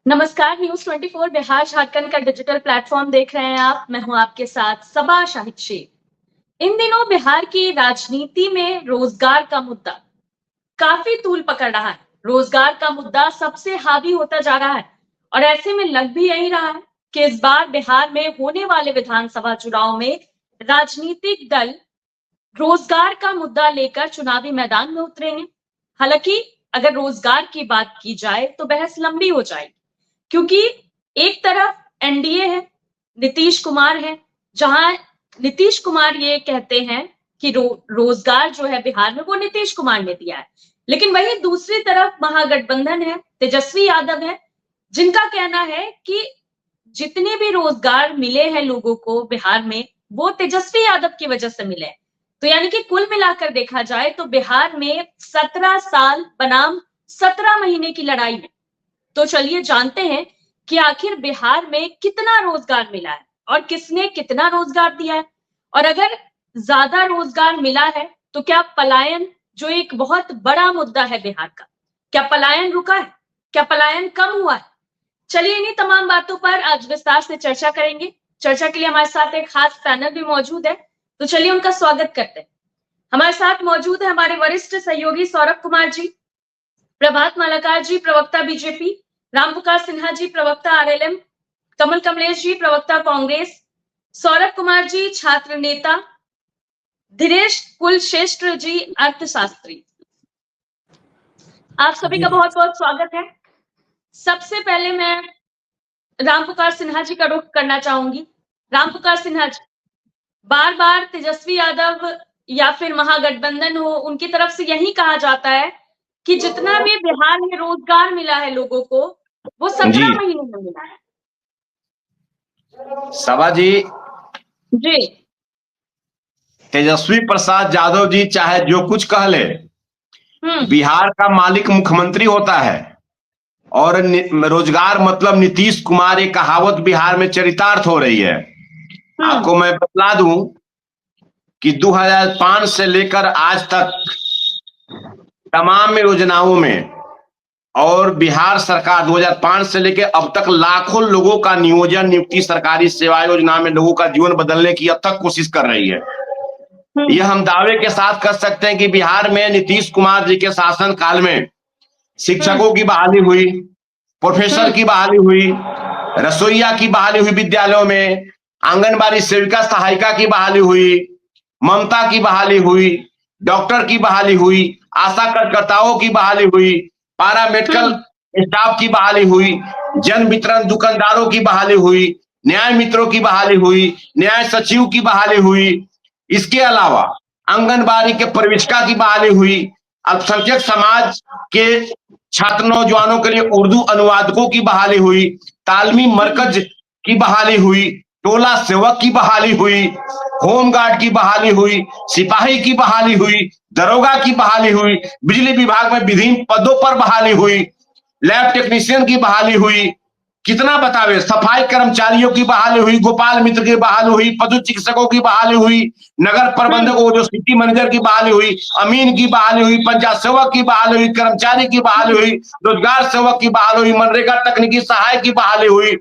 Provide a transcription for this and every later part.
नमस्कार। न्यूज 24 बिहार झारखंड का digital platform देख रहे हैं आप। मैं हूं आपके साथ सबा शाहिद शेख। इन दिनों बिहार की राजनीति में रोजगार का मुद्दा काफी तूल पकड़ रहा है। रोजगार का मुद्दा सबसे हावी होता जा रहा है और ऐसे में लग भी यही रहा है कि इस बार बिहार में होने वाले विधानसभा चुनाव में राजनीतिक दल रोजगार का मुद्दा लेकर चुनावी मैदान में उतरेंगे। हालांकि अगर रोजगार की बात की जाए तो बहस लंबी हो जाएगी, क्योंकि एक तरफ एनडीए है, नीतीश कुमार है, जहां नीतीश कुमार ये कहते हैं कि रोजगार जो है बिहार में वो नीतीश कुमार ने दिया है, लेकिन वही दूसरी तरफ महागठबंधन है, तेजस्वी यादव है, जिनका कहना है कि जितने भी रोजगार मिले हैं लोगों को बिहार में वो तेजस्वी यादव की वजह से मिले। तो यानी कि कुल मिलाकर देखा जाए तो बिहार में 17 साल बनाम 17 महीने की लड़ाई है। तो चलिए जानते हैं कि आखिर बिहार में कितना रोजगार मिला है और किसने कितना रोजगार दिया है। और अगर ज्यादा रोजगार मिला है तो क्या पलायन, जो एक बहुत बड़ा मुद्दा है बिहार का, क्या पलायन रुका है, क्या पलायन कम हुआ है? चलिए इन्हीं तमाम बातों पर आज विस्तार से चर्चा करेंगे। चर्चा के लिए हमारे साथ एक खास पैनल भी मौजूद है, तो चलिए उनका स्वागत करते हैं। हमारे साथ मौजूद है हमारे वरिष्ठ सहयोगी सौरभ कुमार जी, प्रभात मालाकार जी प्रवक्ता बीजेपी, रामपुकार सिन्हा जी प्रवक्ता आरएलएम, कमल कमलेश जी प्रवक्ता कांग्रेस, सौरभ कुमार जी छात्र नेता, धीरेश कुलश्रेष्ठ जी अर्थशास्त्री। आप सभी का बहुत बहुत स्वागत है। सबसे पहले मैं रामपुकार सिन्हा जी का रुख करना चाहूंगी। रामपुकार सिन्हा जी, बार बार तेजस्वी यादव या फिर महागठबंधन हो, उनकी तरफ से यही कहा जाता है कि जितना भी बिहार में रोजगार मिला है लोगों को वो 17 महीने में मिला है। सभा जी, जी तेजस्वी प्रसाद यादव जी चाहे जो कुछ कह ले, बिहार का मालिक मुख्यमंत्री होता है और रोजगार मतलब नीतीश कुमार, एक कहावत बिहार में चरितार्थ हो रही है। आपको मैं बतला दूं कि 2005 से लेकर आज तक तमाम योजनाओं में और बिहार सरकार 2005 से लेकर अब तक लाखों लोगों का नियोजन, नियुक्ति, सरकारी सेवा योजना में लोगों का जीवन बदलने की अब तक कोशिश कर रही है। यह हम दावे के साथ कर सकते हैं कि बिहार में नीतीश कुमार जी के शासन काल में शिक्षकों की बहाली हुई, प्रोफेसर की बहाली हुई, रसोईया की बहाली हुई विद्यालयों में, आंगनबाड़ी सेविका सहायिका की बहाली हुई, ममता की बहाली हुई, डॉक्टर की बहाली हुई, आशा कार्यकर्ताओं की बहाली हुई, पारा मेडिकल स्टाफ की बहाली हुई, जन वितरण दुकानदारों की बहाली हुई, न्याय मित्रों की बहाली हुई, न्याय सचिव की बहाली हुई। इसके अलावा आंगनबाड़ी के प्रविष्का की बहाली हुई, अल्पसंख्यक समाज के छात्र नौजवानों के लिए उर्दू अनुवादकों की बहाली हुई, तालमी मरकज की बहाली हुई, टोला सेवक की बहाली हुई, होमगार्ड की बहाली हुई, सिपाही की बहाली हुई, दरोगा की बहाली हुई, बिजली विभाग में विभिन्न पदों पर बहाली हुई, लैब टेक्नीशियन की बहाली हुई। कितना बतावे, सफाई कर्मचारियों की बहाली हुई, गोपाल मित्र की बहाली हुई, पशु चिकित्सकों की बहाली हुई, नगर प्रबंधकों जो सिटी मैनेजर की बहाली हुई, अमीन की बहाली हुई, पंचायत सेवक की बहाली हुई, कर्मचारी की बहाली हुई, रोजगार सेवक की बहाली हुई, मनरेगा तकनीकी सहायक की बहाली हुई,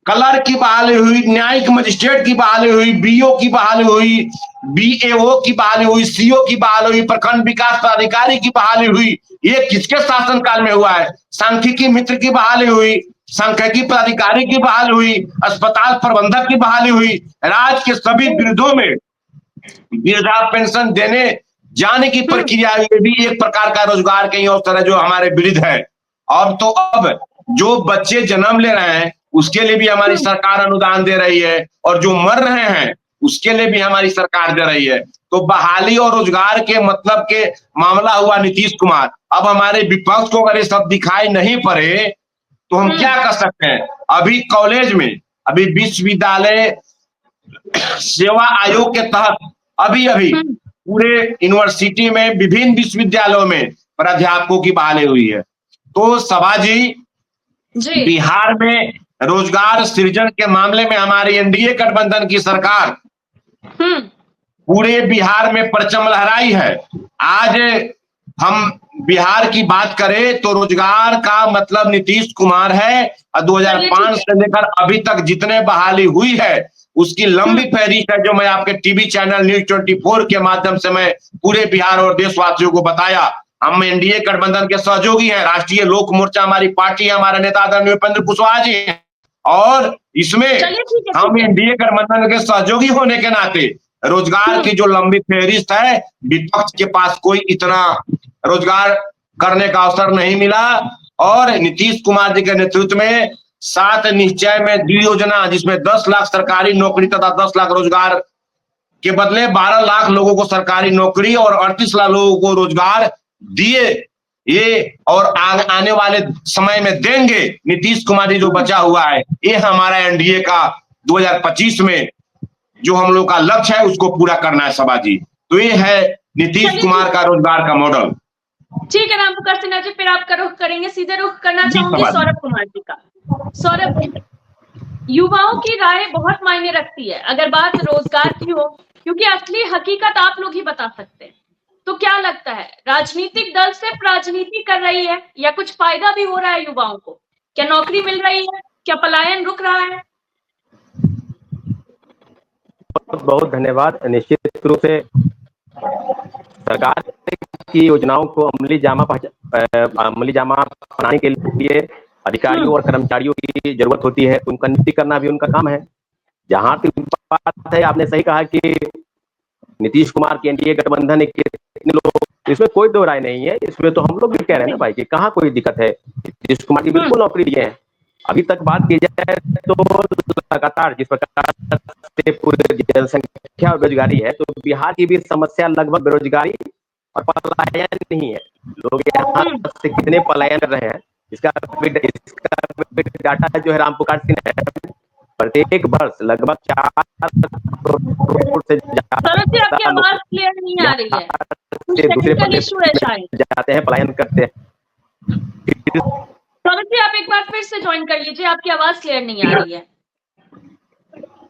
क्लर्क की बहाली हुई, न्यायिक मजिस्ट्रेट की बहाली हुई, बीओ की बहाली हुई, बीएओ की बहाली हुई, सीओ की बहाली हुई, प्रखंड विकास पदाधिकारी की बहाली हुई। ये किसके शासनकाल में हुआ है? सांख्यिकी मित्र की बहाली हुई, सांख्यिकी पदाधिकारी की बहाली हुई, अस्पताल प्रबंधक की बहाली हुई। राज्य के सभी वृद्धों में वृद्धा पेंशन देने जाने की प्रक्रिया में भी एक प्रकार का रोजगार के अवसर है जो हमारे वृद्ध है। और तो अब जो बच्चे जन्म ले रहे हैं उसके लिए भी हमारी सरकार अनुदान दे रही है, और जो मर रहे हैं उसके लिए भी हमारी सरकार दे रही है। तो बहाली और रोजगार के मतलब के मामला हुआ नीतीश कुमार। अब हमारे विपक्ष को अगर ये सब दिखाई नहीं पड़े तो हम क्या कर सकते हैं? अभी कॉलेज में, अभी विश्वविद्यालय सेवा आयोग के तहत अभी अभी पूरे यूनिवर्सिटी में, विभिन्न विश्वविद्यालयों में प्राध्यापकों की बहाली हुई है। तो सभा जी, बिहार में रोजगार सृजन के मामले में हमारी एनडीए गठबंधन की सरकार पूरे बिहार में परचम लहराई है। आज हम बिहार की बात करें तो रोजगार का मतलब नीतीश कुमार है, और 2005 से लेकर अभी तक जितने बहाली हुई है उसकी लंबी फहरिस्त है, जो मैं आपके टीवी चैनल न्यूज 24 के माध्यम से मैं पूरे बिहार और देशवासियों को बताया। हम एनडीए गठबंधन के सहयोगी हैं, राष्ट्रीय लोक मोर्चा हमारी पार्टी है, हमारे नेता आदरणीय उपेंद्र कुशवाहा जी हैं, और इसमें हम एनडीए गठबंधन के सहयोगी होने के नाते रोजगार की जो लंबी फहरिस्त है, विपक्ष के पास कोई इतना रोजगार करने का अवसर नहीं मिला। और नीतीश कुमार जी के नेतृत्व में 7 निश्चय में योजना, जिसमें 10 लाख सरकारी नौकरी तथा 10 लाख रोजगार के बदले 12 लाख लोगों को सरकारी नौकरी और 38 लाख लोगों को रोजगार दिए, ये और आने वाले समय में देंगे नीतीश कुमार जी जो बचा हुआ है। ये हमारा एनडीए का 2025 में जो हम लोग का लक्ष्य है उसको पूरा करना है सभा जी। तो ये है नीतीश कुमार का रोजगार का मॉडल। ठीक है राम पुकार सिन्हा जी, फिर आपका रुख करेंगे, सीधे रुख करना चाहूंगी सौरभ कुमार जी का। सौरभ जी, युवाओं की राय बहुत मायने रखती है अगर बात रोजगार की हो, क्योंकि असली हकीकत आप लोग ही बता सकते हैं। तो क्या लगता है, राजनीतिक दल सिर्फ राजनीति कर रही है या कुछ फायदा भी हो रहा है युवाओं को? क्या नौकरी मिल रही है? क्या पलायन रुक रहा है? बहुत बहुत धन्यवाद। निश्चित रूप से सरकार की योजनाओं को अमली जामा बनाने के लिए अधिकारियों और कर्मचारियों की जरूरत होती है, उनका नियुक्ति करना भी उनका काम है। जहां तक बात है, आपने सही कहा कि नीतीश कुमार की एनडीए गठबंधन के कितने लोग, इसमें कोई दो राय नहीं है। इसमें तो हम लोग भी कह रहे हैं ना भाई कि कहाँ कोई दिक्कत है, नीतीश कुमार की बिल्कुल नौकरी दिए हैं। अभी तक बात की जाए तो लगातार जिस प्रकार से पूरी जनसंख्या और बेरोजगारी है, तो बिहार की भी समस्या लगभग बेरोजगारी और पलायन नहीं है। लोग यहाँ से कितने पलायन कर रहे हैं, इसका डाटा जो है राम पुकार सिंह है, प्रत्येक वर्ष लगभग 4 करोड़ से आपकी आवाज क्लियर नहीं आ रही है, दूसरे प्रदेश जाते हैं, पलायन करते हैं। सौरभ जी, आप एक बार फिर से ज्वाइन कर लीजिए, आपकी आवाज क्लियर नहीं आ रही है।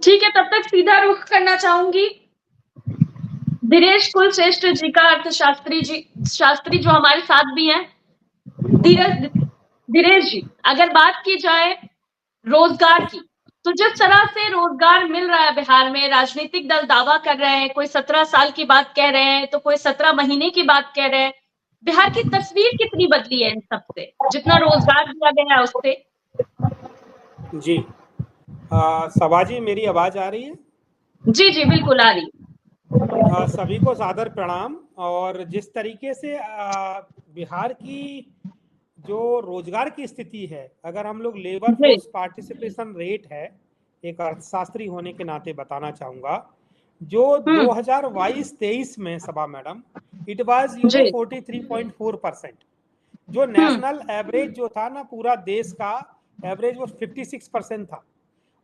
ठीक है, तब तक सीधा रुख करना चाहूंगी धीरेश कुलश्रेष्ठ जी का, अर्थशास्त्री जो हमारे साथ भी हैं। धीरेश जी, अगर बात की जाए रोजगार की, तो जिस तरह से रोजगार मिल रहा है बिहार में, राजनीतिक दल दावा कर रहे हैं, कोई 17 साल की बात कह रहे हैं तो कोई 17 महीने की बात कह रहे हैं। बिहार की तस्वीर कितनी बदली है इन सबसे, जितना रोजगार दिया गया है उससे? जी सभा जी, मेरी आवाज आ रही है? जी जी बिल्कुल आ रही। सभी को सादर प्रणाम। और जिस तरीके से बिहार की जो रोजगार की स्थिति है, अगर हम लोग लेबर फोर्स पार्टिसिपेशन रेट है, एक अर्थशास्त्री होने के नाते बताना चाहूंगा, जो 2022-23 में सभा मैडम इट वाज 43.4%, जो नेशनल एवरेज जो था ना, पूरा देश का एवरेज वो 56% था।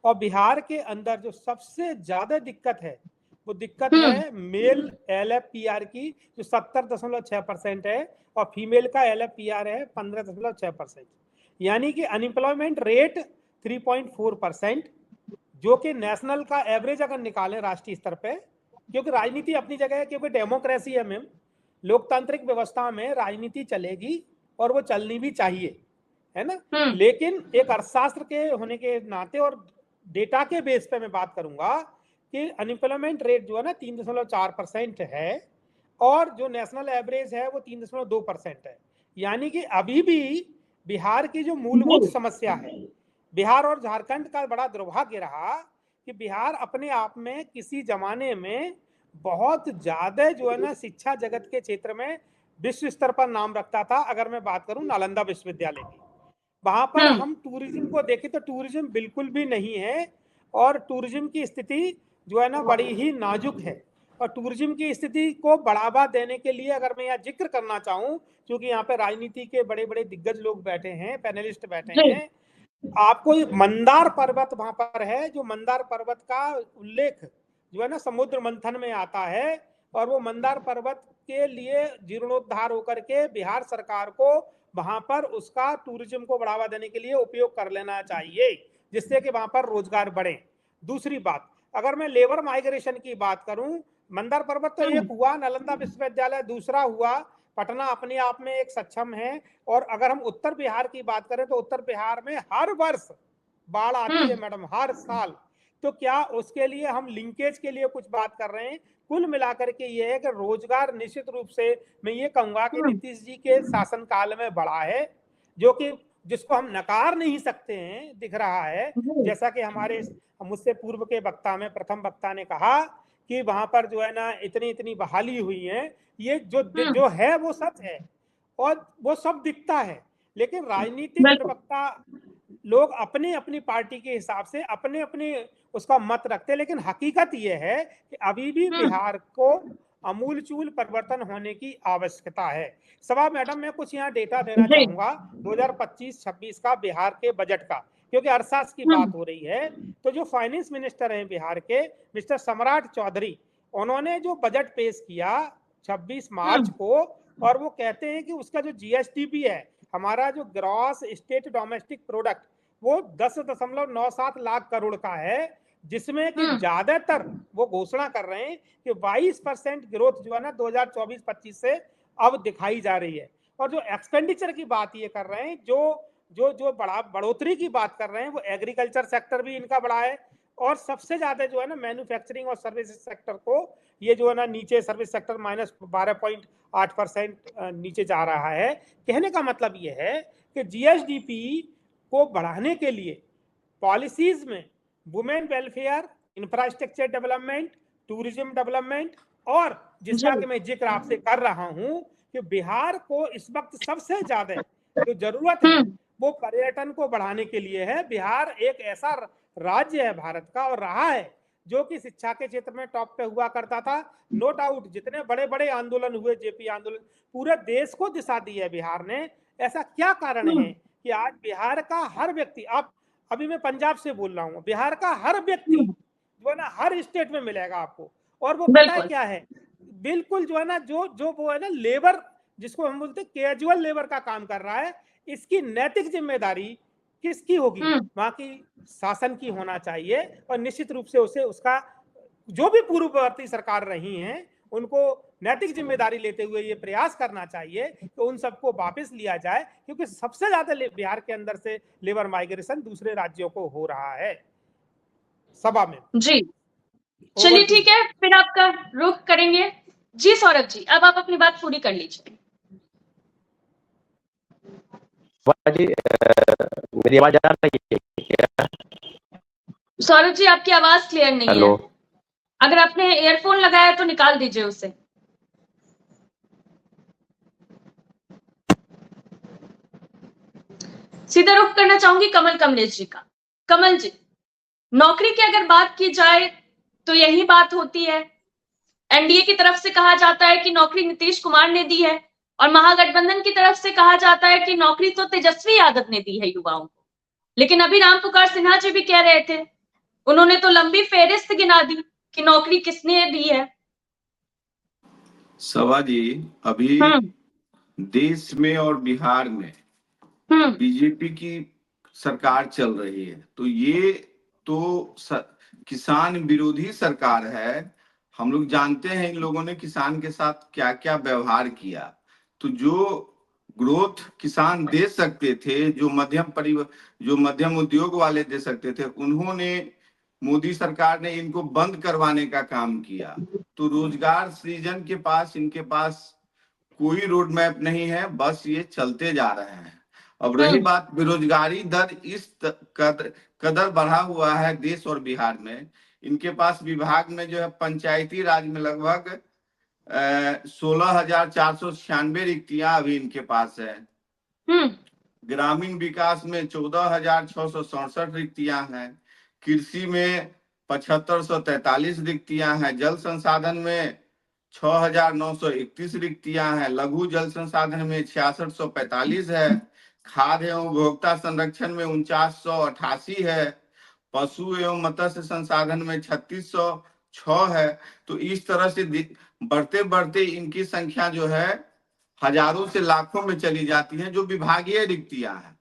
और बिहार के अंदर जो सबसे ज्यादा दिक्कत है, वो दिक्कत है मेल LFPR की, जो 70.6% है, और फीमेल का LFPR है 15.6%। यानी कि अनएम्प्लॉयमेंट रेट 3.4%, जो कि नेशनल का एवरेज अगर निकालें राष्ट्रीय स्तर पे, क्योंकि राजनीति अपनी जगह है, क्योंकि डेमोक्रेसी है मैम, लोकतांत्रिक व्यवस्था में राजनीति चलेगी और वो चलनी भी चाहिए, है ना। लेकिन एक अर्थशास्त्र के होने के नाते और डेटा के बेस पे मैं बात करूंगा कि अनएम्प्लॉयमेंट रेट जो है ना 3.4% है, और जो नेशनल एवरेज है वो 3.2% है। यानी कि अभी भी बिहार की जो मूलभूत समस्या है, बिहार और झारखंड का बड़ा दुर्भाग्य रहा कि बिहार अपने आप में किसी जमाने में बहुत ज्यादा जो है ना शिक्षा जगत के क्षेत्र में विश्व स्तर पर नाम रखता था। अगर मैं बात करूं नालंदा विश्वविद्यालय की, वहां पर हम टूरिज्म को देखें तो टूरिज्म बिल्कुल भी नहीं है, और टूरिज्म की स्थिति जो है ना बड़ी ही नाजुक है। और टूरिज्म की स्थिति को बढ़ावा देने के लिए अगर मैं यहाँ जिक्र करना चाहूँ, क्योंकि यहाँ पे राजनीति के बड़े बड़े दिग्गज लोग बैठे हैं, पैनलिस्ट बैठे हैं, आपको मंदार पर्वत वहां पर है, जो मंदार पर्वत का उल्लेख जो है ना समुद्र मंथन में आता है, और वो मंदार पर्वत के लिए जीर्णोद्धार होकर के बिहार सरकार को वहां पर उसका टूरिज्म को बढ़ावा देने के लिए उपयोग कर लेना चाहिए, जिससे कि वहां पर रोजगार बढ़े। दूसरी बात, अगर मैं लेबर माइग्रेशन की बात करूं, मंदार पर्वत तो एक हुआ, नालंदा विश्वविद्यालय दूसरा हुआ, पटना अपने आप में एक सक्षम है। और अगर हम उत्तर बिहार की बात करें तो उत्तर बिहार में हर वर्ष बाढ़ आती है मैडम, हर साल। तो क्या उसके लिए हम लिंकेज के लिए कुछ बात कर रहे हैं? कुल मिलाकर के ये है कि रोजगार निश्चित रूप से मैं ये कहूंगा कि नीतीश जी के शासनकाल में बढ़ा है, जो कि जिसको हम नकार नहीं सकते हैं, दिख रहा है। जैसा कि हमारे मुझसे पूर्व के वक्ता में प्रथम वक्ता ने कहा कि वहां पर जो है ना इतनी इतनी बहाली हुई है, ये जो है वो सच है और वो सब दिखता है। लेकिन राजनीतिक प्रवक्ता लोग अपनी अपनी पार्टी के हिसाब से अपने अपने उसका मत रखते हैं, लेकिन हकीकत यह है कि अभी भी बिहार को अमूलचूल परिवर्तन होने की आवश्यकता है। सभा मैडम, मैं कुछ यहाँ डेटा देना चाहूंगा 2025-26 का बिहार के बजट का, क्योंकि अरसास की बात हो रही है। तो जो फाइनेंस मिनिस्टर हैं बिहार के, मिस्टर सम्राट चौधरी, उन्होंने जो बजट पेश किया 26 मार्च को, और वो कहते हैं कि उसका जो जीएसडीपी है, हमारा जो ग्रॉस स्टेट डोमेस्टिक प्रोडक्ट, वो 10.97 लाख करोड़ का है, जिसमें कि ज्यादातर वो घोषणा कर रहे हैं कि 22% ग्रोथ जो है ना 2024-25 से अब दिखाई जा रही है। और जो एक्सपेंडिचर की बात ये कर रहे हैं, जो बढ़ोतरी की बात कर रहे हैं, वो एग्रीकल्चर सेक्टर भी इनका बढ़ा है। और सबसे ज्यादा जो है ना मैन्युफैक्चरिंग और सर्विस सेक्टर को, ये जो है ना नीचे सर्विस सेक्टर -12.8% नीचे जा रहा है। कहने का मतलब ये है कि जीएसडीपी को बढ़ाने के लिए पॉलिसीज में women welfare, infrastructure development, tourism development, और जिसका कि मैं जिक्र आपसे कर रहा हूं कि बिहार को इस वक्त सबसे ज्यादा जो जरूरत है वो पर्यटन को बढ़ाने के लिए है। बिहार एक ऐसा राज्य है भारत का, और रहा है, जो कि शिक्षा के क्षेत्र में टॉप पे हुआ करता था। नो डाउट जितने बड़े बड़े आंदोलन हुए, जेपी आंदोलन, पूरे देश को दिशा दी है बिहार ने। ऐसा क्या कारण है कि आज बिहार का हर व्यक्ति, आप अभी मैं पंजाब से बोल रहा हूँ, बिहार का हर व्यक्ति जो है ना हर स्टेट में मिलेगा आपको। और वो पता है क्या है, बिल्कुल जो है ना जो वो है ना लेबर, जिसको हम बोलते हैं कैजुअल लेबर का काम कर रहा है, इसकी नैतिक जिम्मेदारी किसकी होगी? वहां की शासन की होना चाहिए। और निश्चित रूप से उसे उसका जो भी पूर्ववर्ती सरकार रही हैं, उनको नैतिक जिम्मेदारी लेते हुए ये प्रयास करना चाहिए कि उन सबको वापस लिया जाए, क्योंकि सबसे ज्यादा बिहार के अंदर से लेबर माइग्रेशन दूसरे राज्यों को हो रहा है। सभा में जी, चलिए ठीक है, फिर आपका रुख करेंगे। जी सौरभ जी, अब आप अपनी बात पूरी कर लीजिए। जी, मेरी आवाज आ रही है? सौरभ जी, आपकी आवाज क्लियर नहीं है। अगर आपने ईयरफोन लगाया तो निकाल दीजिए उसे। सीधा रुख करना चाहूंगी कमल कमलेश जी का। कमल जी, नौकरी की अगर बात की जाए तो यही बात होती है। एनडीए की तरफ से कहा जाता है कि नौकरी नीतीश कुमार ने दी है, और महागठबंधन की तरफ से कहा जाता है कि नौकरी तो तेजस्वी यादव ने दी है युवाओं को। लेकिन अभी रामपुकार सिन्हा जी भी कह रहे थे, उन्होंने तो लंबी फेहरिस्त गिना दी कि नौकरी किसने दी है। सभा जी, अभी देश में और बिहार में बीजेपी की सरकार चल रही है, तो ये तो किसान विरोधी सरकार है। हम लोग जानते हैं इन लोगों ने किसान के साथ क्या क्या व्यवहार किया। तो जो ग्रोथ किसान दे सकते थे, जो मध्यम उद्योग वाले दे सकते थे, उन्होंने, मोदी सरकार ने इनको बंद करवाने का काम किया। तो रोजगार सृजन के पास, इनके पास कोई रोड मैप नहीं है, बस ये चलते जा रहे हैं। अब रही बात बेरोजगारी दर, इस कदर बढ़ा हुआ है देश और बिहार में। इनके पास विभाग में जो है पंचायती राज में लगभग 16,496 रिक्तियां अभी इनके पास है। ग्रामीण विकास में 14,667 रिक्तियां हैं। कृषि में 7,543 रिक्तियां हैं। जल संसाधन में 6,931 रिक्तियां हैं। लघु जल संसाधन में 6,645 है। खाद्य एवं उपभोक्ता संरक्षण में 4,988 है। पशु एवं मत्स्य संसाधन में 3,606 है। तो इस तरह से बढ़ते बढ़ते इनकी संख्या जो है हजारों से लाखों में चली जाती है, जो विभागीय रिक्तियां हैं।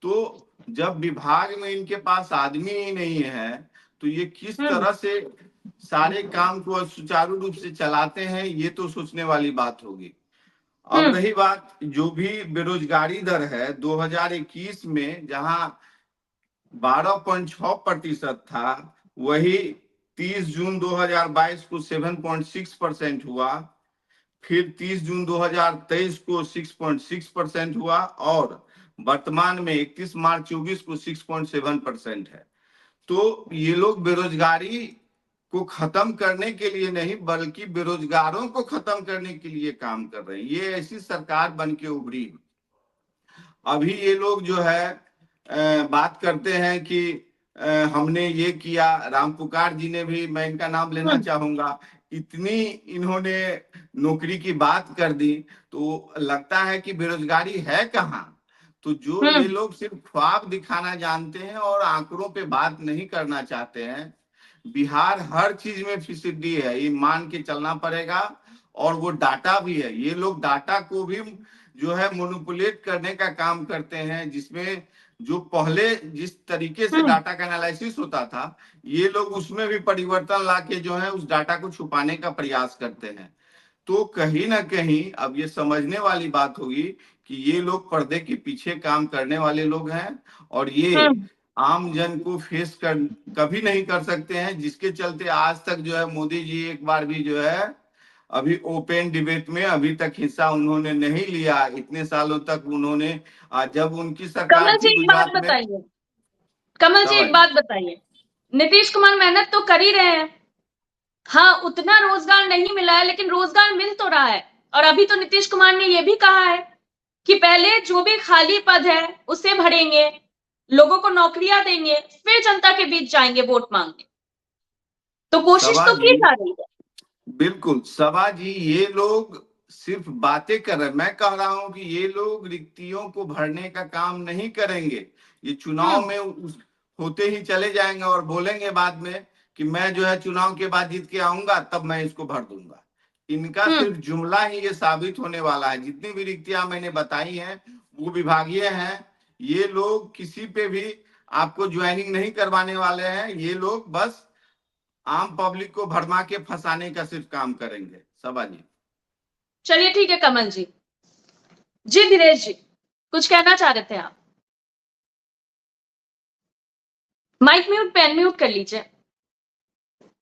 तो जब विभाग में इनके पास आदमी ही नहीं है, तो ये किस तरह से सारे काम को सुचारू रूप से चलाते हैं, ये तो सोचने वाली बात होगी। अब रही बात जो भी बेरोजगारी दर है 2021 में जहां 12.6% था, वही 30 जून 2022 को 7.6% हुआ, फिर 30 जून 2023 को 6.6% हुआ और वर्तमान में 31 मार्च 24 को 6.7% है। तो ये लोग बेरोजगारी को खत्म करने के लिए नहीं बल्कि बेरोजगारों को खत्म करने के लिए काम कर रहे हैं। ये ऐसी सरकार बन के उभरी। अभी ये लोग जो है बात करते हैं कि हमने ये किया, राम पुकार जी ने भी, मैं इनका नाम लेना चाहूंगा, इतनी इन्होंने नौकरी की बात कर दी, तो लगता है कि बेरोजगारी है कहाँ। तो जो ये लोग सिर्फ ख्वाब दिखाना जानते हैं और आंकड़ों पे बात नहीं करना चाहते हैं। बिहार हर चीज में फिसड्डी है, ये मान के चलना पड़ेगा। और वो डाटा भी है, ये लोग डाटा को भी जो है मोनोपुलेट करने का काम करते हैं, जिसमें जो पहले जिस तरीके से डाटा का एनालिसिस होता था, ये लोग उसमें भी परिवर्तन लाके जो है उस डाटा को छुपाने का प्रयास करते हैं। तो कहीं ना कहीं अब ये समझने वाली बात होगी कि ये लोग पर्दे के पीछे काम करने वाले लोग हैं और ये आम जन को फेस कर कभी नहीं कर सकते हैं, जिसके चलते आज तक जो है मोदी जी एक बार भी जो है अभी ओपन डिबेट में अभी तक हिस्सा उन्होंने नहीं लिया। इतने सालों तक उन्होंने, जब उनकी सरकार कमल जी थी एक बात गुजरात में। बताइए, कमल जी एक बात बताइए, नीतीश कुमार मेहनत तो कर ही रहे हैं, हाँ उतना रोजगार नहीं मिला है लेकिन रोजगार मिल तो रहा है। और अभी तो नीतीश कुमार ने यह भी कहा है कि पहले जो भी खाली पद है उसे भरेंगे, लोगों को नौकरियां देंगे, फिर जनता के बीच जाएंगे वोट मांगने। तो कोशिश तो की जा रही है। बिल्कुल सभा जी, ये लोग सिर्फ बातें कर रहे हैं। मैं कह रहा हूं कि ये लोग रिक्तियों को भरने का काम नहीं करेंगे। ये चुनाव में होते ही चले जाएंगे और बोलेंगे बाद में कि मैं जो है चुनाव के बाद जीत के आऊंगा तब मैं इसको भर दूंगा। इनका सिर्फ जुमला ही ये साबित होने वाला है। जितनी भी रिक्तियां मैंने बताई हैं वो विभागीय हैं। ये लोग किसी पे भी आपको ज्वाइनिंग नहीं करवाने वाले हैं। ये लोग बस आम पब्लिक को भरमा के फंसाने का सिर्फ काम करेंगे। सभा जी चलिए ठीक है कमल जी। जी धीरेश जी कुछ कहना चाह रहे थे आप? माइक म्यूट पे अनम्यूट कर लीजिए।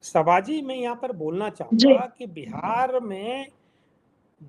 सभाजी मैं यहाँ पर बोलना चाहूंगा कि बिहार में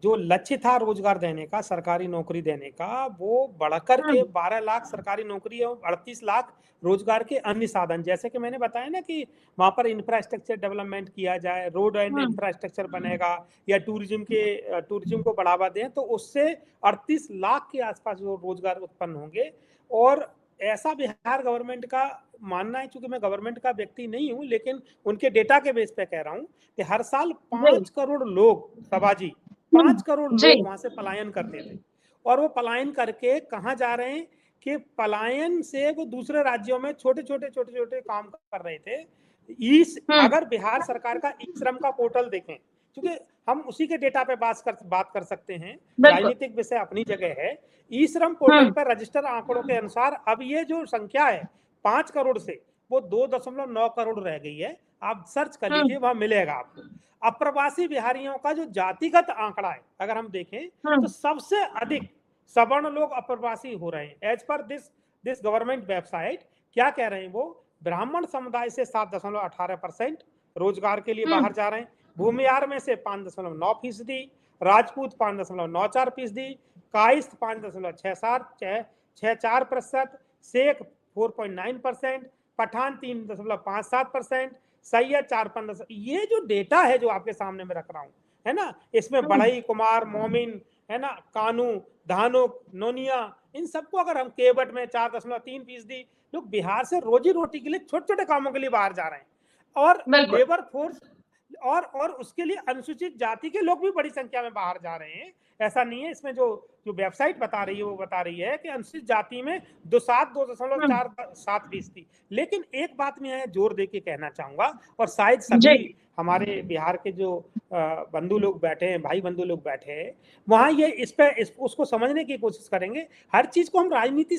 जो लक्ष्य था रोजगार देने का, सरकारी नौकरी देने का, वो बढ़कर के 12 लाख सरकारी नौकरी और 38 लाख रोजगार के अन्य साधन, जैसे कि मैंने बताया ना कि वहां पर इंफ्रास्ट्रक्चर डेवलपमेंट किया जाए, रोड एंड इंफ्रास्ट्रक्चर बनेगा या टूरिज्म को बढ़ावा दें, तो उससे 38 लाख के आसपास जो रोजगार उत्पन्न होंगे। और ऐसा बिहार गवर्नमेंट का मानना है, चूंकि मैं गवर्नमेंट का व्यक्ति नहीं हूं लेकिन उनके डेटा के बेस पे कह रहा हूं कि हर साल 5 करोड़ लोग, सभाजी 5 करोड़ लोग वहां से पलायन करते थे। और वो पलायन करके कहाँ जा रहे हैं कि पलायन से वो दूसरे राज्यों में छोटे छोटे काम कर रहे थे। अगर बिहार सरकार का ई श्रम का पोर्टल देखें, क्योंकि हम उसी के डेटा पे बात कर सकते हैं, राजनीतिक विषय अपनी जगह है। ई श्रम पोर्टल पर रजिस्टर आंकड़ों के अनुसार अब ये जो संख्या है 5 करोड़ से वो 2.9 करोड़ रह गई है। आप सर्च कर लीजिए, वहां मिलेगा आपको। अप्रवासी बिहारियों का जो जातिगत आंकड़ा है अगर हम देखें तो सबसे अधिक सवर्ण लोग अप्रवासी हो रहे हैं। As per this government website क्या कह रहे हैं, वो ब्राह्मण समुदाय से 7.18% रोजगार के लिए बाहर जा रहे हैं, भूमियार में से 5.9%, राजपूत 5.94%, कायस्थ 5.64%, शेख 4.9%, पठान 3.57%, सैयद 4.5%। ये जो डेटा है जो आपके सामने में रख रहा हूं, है ना, इसमें बढ़ई, कुमार, मोमिन, है ना, कानू, धानुक, नोनिया, इन सबको अगर हम केवट में 4.3% लोग बिहार से रोजी रोटी के लिए छोटे छोटे कामों के लिए बाहर जा रहे हैं। और लेबर फोर्स और उसके लिए अनुसूचित जाति के लोग भी बड़ी संख्या में बाहर जा रहे हैं। ऐसा नहीं है, इसमें जो वेबसाइट बता रही है वो बता रही है कि अनुसूचित जाति में 2.47%। लेकिन एक बात मैं जोर दे के कहना चाहूंगा, और शायद सभी हमारे बिहार के जो बंधु लोग बैठे हैं, भाई बंधु लोग बैठे हैं, वहां ये उसको समझने की कोशिश करेंगे। हर चीज को हम राजनीति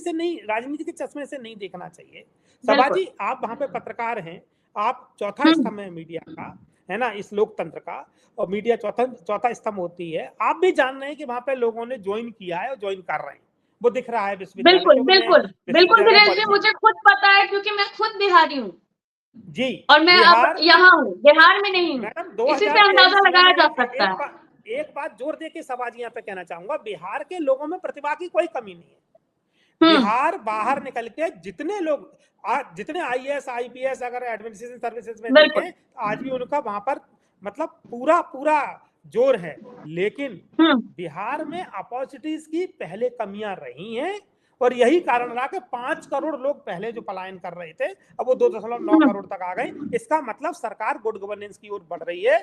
के चश्मे से नहीं देखना चाहिए। सभा जी आप वहां पे पत्रकार हैं, आप चौथा स्तंभ है मीडिया का। है ना, इस लोकतंत्र का, और मीडिया चौथा स्तंभ होती है। आप भी जान रहे हैं कि वहां पे लोगों ने ज्वाइन किया है और ज्वाइन कर रहे हैं, वो दिख रहा है विश्वविद्यालय। बिल्कुल बिल्कुल बिल्कुल धीरेश जी, मुझे खुद पता है क्योंकि मैं खुद बिहारी हूँ जी, और मैं अब यहाँ हूँ, बिहार में नहीं हूँ। मैडम इसी से अंदाजा लगाया जा सकता है। एक बात जोर दे के सवाल यहाँ पे कहना चाहूंगा, बिहार के लोगों में प्रतिभा की कोई कमी नहीं है। बिहार बाहर निकल के जितने लोग जितने आईएएस आईपीएस अगर एडमिनिस्ट्रेशन सर्विसेज में देखें, आज भी उनका वहां पर मतलब पूरा जोर है। लेकिन बिहार में अपॉर्चुनिटीज की पहले कमियां रही हैं, और यही कारण रहा कि 5 करोड़ लोग पहले जो पलायन कर रहे थे, अब वो 2.9 करोड़ तक आ गए। इसका मतलब सरकार गुड गवर्नेंस की ओर बढ़ रही है,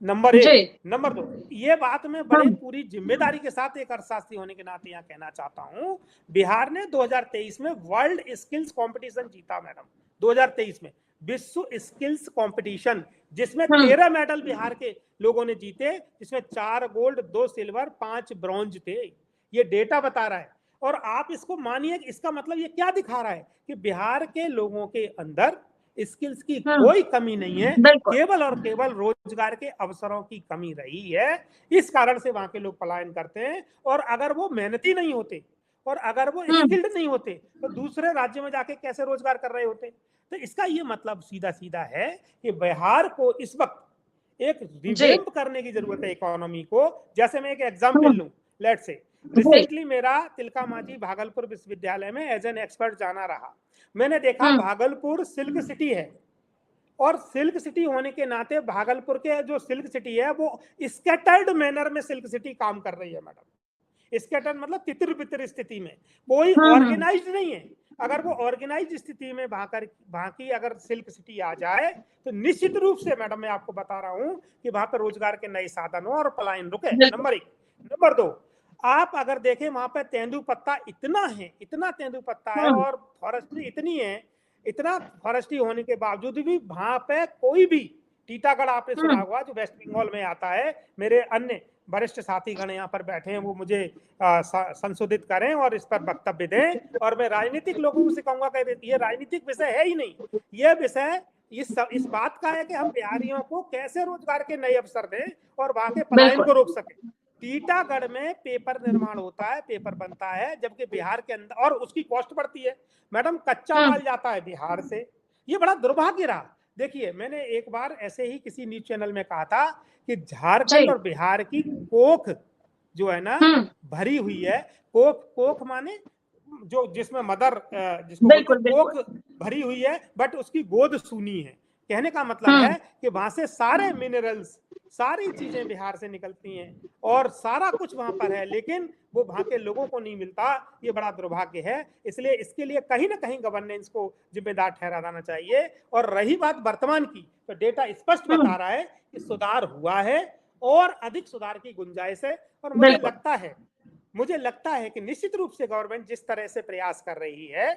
नंबर 1। नंबर 2, ये बात मैं बड़े पूरी जिम्मेदारी के साथ एक अर्थशास्त्री होने के नाते यहाँ कहना चाहता हूँ, बिहार ने 2023 में वर्ल्ड स्किल्स कंपटीशन जीता मैडम। 2023 में विश्व स्किल्स कंपटीशन, जिसमें 13 मेडल बिहार के लोगों ने जीते, जिसमें 4 गोल्ड 2 सिल्वर 5 ब्रॉन्ज थे। ये डेटा बता रहा है। और आप इसको मानिए, इसका मतलब ये क्या दिखा रहा है कि बिहार के लोगों के अंदर स्किल्स की कोई कमी नहीं है, केवल और केवल रोजगार के अवसरों की कमी रही है। इस कारण से वहां के लोग पलायन करते हैं। और अगर वो मेहनती नहीं होते और अगर वो स्किल्ड नहीं होते तो दूसरे राज्य में जाके कैसे रोजगार कर रहे होते। तो इसका ये मतलब सीधा सीधा है कि बिहार को इस वक्त एक रिवैम्प करने की जरूरत है इकोनॉमी को। जैसे मैं एक एग्जाम्पल लूं, लेट्स से रिसेंटली मेरा तिलका मांझी भागलपुर विश्वविद्यालय में एज एन एक्सपर्ट जाना रहा। मैंने देखा भागलपुर सिल्क सिटी है, और सिल्क सिटी होने के नाते भागलपुर के जो सिल्क सिटी है वो स्कैटर्ड मैनर में सिल्क सिटी काम कर रही है मैडम। स्कैटर्ड मतलब तितर बितर स्थिति में, कोई ऑर्गेनाइज्ड नहीं है। अगर वो ऑर्गेनाइज्ड स्थिति में वहां की अगर सिल्क सिटी आ जाए तो निश्चित रूप से मैडम मैं आपको बता रहा हूं कि वहां पर रोजगार के नए साधन हो और पलायन रुके। नंबर 1। नंबर 2, आप अगर देखें वहां पे तेंदुपत्ता इतना तेंदुपत्ता है, और फॉरेस्ट्री इतनी है, इतना फॉरेस्ट्री होने के बावजूद भी वहां पे कोई भी, टीटागढ़ आपने सुना होगा जो वेस्ट बंगाल में आता है, मेरे अन्य वरिष्ठ साथीगण यहाँ पर बैठे हैं, वो मुझे संशोधित करें और इस पर वक्तव्य दें। और मैं राजनीतिक लोगों से कहूंगा कि ये राजनीतिक विषय है ही नहीं, ये विषय इस बात का है कि हम बिहारियों को कैसे रोजगार के नए अवसर दें और वहां के पलायन को रोक सके। टीटागढ़ में पेपर निर्माण होता है, पेपर बनता है, जबकि बिहार के अंदर, और उसकी कॉस्ट बढ़ती है मैडम, कच्चा माल जाता है बिहार से। ये बड़ा दुर्भाग्य रहा। देखिए, मैंने एक बार ऐसे ही किसी न्यूज चैनल में कहा था कि झारखंड और बिहार की कोख जो है ना भरी हुई है, कोख माने जो जिसमें मदर जिसको कोख भरी हुई है, बट उसकी गोद सूनी है। कहने का मतलब है कि वहां से सारे मिनरल्स, सारी चीजें बिहार से निकलती हैं और सारा कुछ वहां पर है, लेकिन वो वहां के लोगों को नहीं मिलता। ये बड़ा दुर्भाग्य है। इसलिए इसके लिए कहीं ना कहीं गवर्नेंस को जिम्मेदार ठहरा जाना चाहिए। और रही बात वर्तमान की, तो डेटा स्पष्ट बता रहा है कि सुधार हुआ है और अधिक सुधार की गुंजाइश है। और मुझे लगता है कि निश्चित रूप से गवर्नमेंट जिस तरह से प्रयास कर रही है,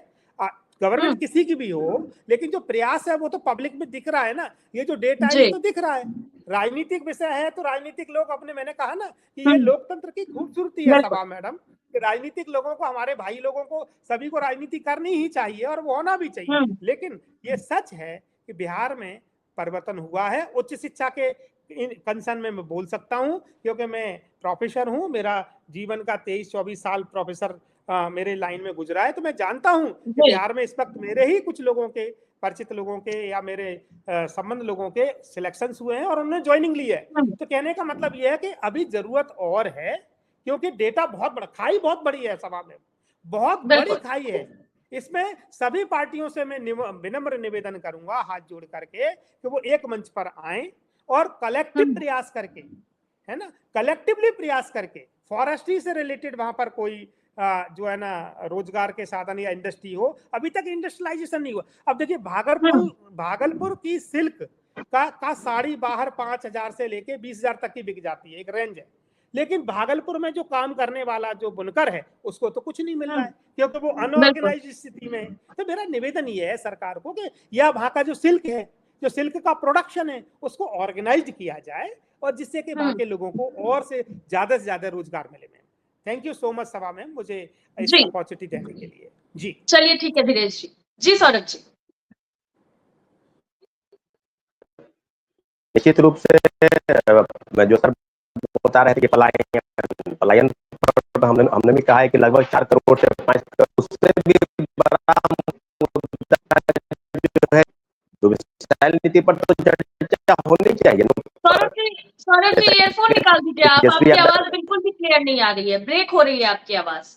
गवर्नमेंट किसी की भी हो, लेकिन जो प्रयास है वो तो पब्लिक में दिख रहा है ना। ये जो डेटा है ये तो दिख रहा है। राजनीतिक विषय है तो राजनीतिक लोग अपने, मैंने कहा ना कि ये लोकतंत्र की खूबसूरती है सभा मैडम, कि राजनीतिक लोगों को, हमारे भाई लोगों को, सभी को राजनीति करनी ही चाहिए और वो होना भी चाहिए। लेकिन ये सच है कि बिहार में परिवर्तन हुआ है। उच्च शिक्षा के कंसर्न में मैं बोल सकता हूं, क्योंकि मैं प्रोफेसर हूं, मेरा जीवन का 23-24 साल प्रोफेसर मेरे लाइन में गुजरा है। तो मैं जानता हूं कि बिहार में इस वक्त मेरे ही कुछ लोगों के, परिचित लोगों के या मेरे संबंध लोगों के सिलेक्शन हुए हैं और उन्होंने ज्वाइनिंग ली है। तो कहने का मतलब यह है कि अभी जरूरत और है, क्योंकि डेटा बहुत बड़ा, खाई बहुत बड़ी है सभा में, बहुत बड़ी खाई है। इसमें सभी पार्टियों से मैं विनम्र निवेदन करूंगा हाथ जोड़ करके कि वो एक मंच पर आए और कलेक्टिव प्रयास करके, है ना, कलेक्टिवली प्रयास करके फॉरेस्ट्री से रिलेटेड वहां पर कोई जो है ना रोजगार के साधन या इंडस्ट्री हो। अभी तक इंडस्ट्रियलाइजेशन नहीं हुआ। अब देखिए, भागलपुर की सिल्क का साड़ी बाहर 5,000 से लेके 20,000 तक की बिक जाती है, एक रेंज है। लेकिन भागलपुर में जो काम करने वाला जो बुनकर है उसको तो कुछ नहीं मिल रहा है, क्योंकि वो अनऑर्गेनाइज्ड स्थिति में है। तो मेरा निवेदन ये है सरकार को कि यह वहां का जो सिल्क है, जो सिल्क का प्रोडक्शन है, उसको ऑर्गेनाइज किया जाए और जिससे कि वहां के लोगों को और से ज्यादा रोजगार मिले। थैंक यू सो मच सभा मैम, मुझे इस अपॉर्चुनिटी देने के लिए। जी चलिए, ठीक है धीरेश जी। जी सौरभ जी। निश्चित रूप से जो सर बता रहे थे कि पलायन पर हमने भी कहा है कि लगभग 4 करोड़ से 5 करोड़, उससे भी बड़ा मुद्दा जो है तो विशाल नीति पर तो चर्चा होनी चाहिए। सौरभ जी ईयरफोन निकाल दीजिए आप, आपकी आवाज बिल्कुल भी क्लियर नहीं आ रही है, ब्रेक हो रही है आपकी आवाज।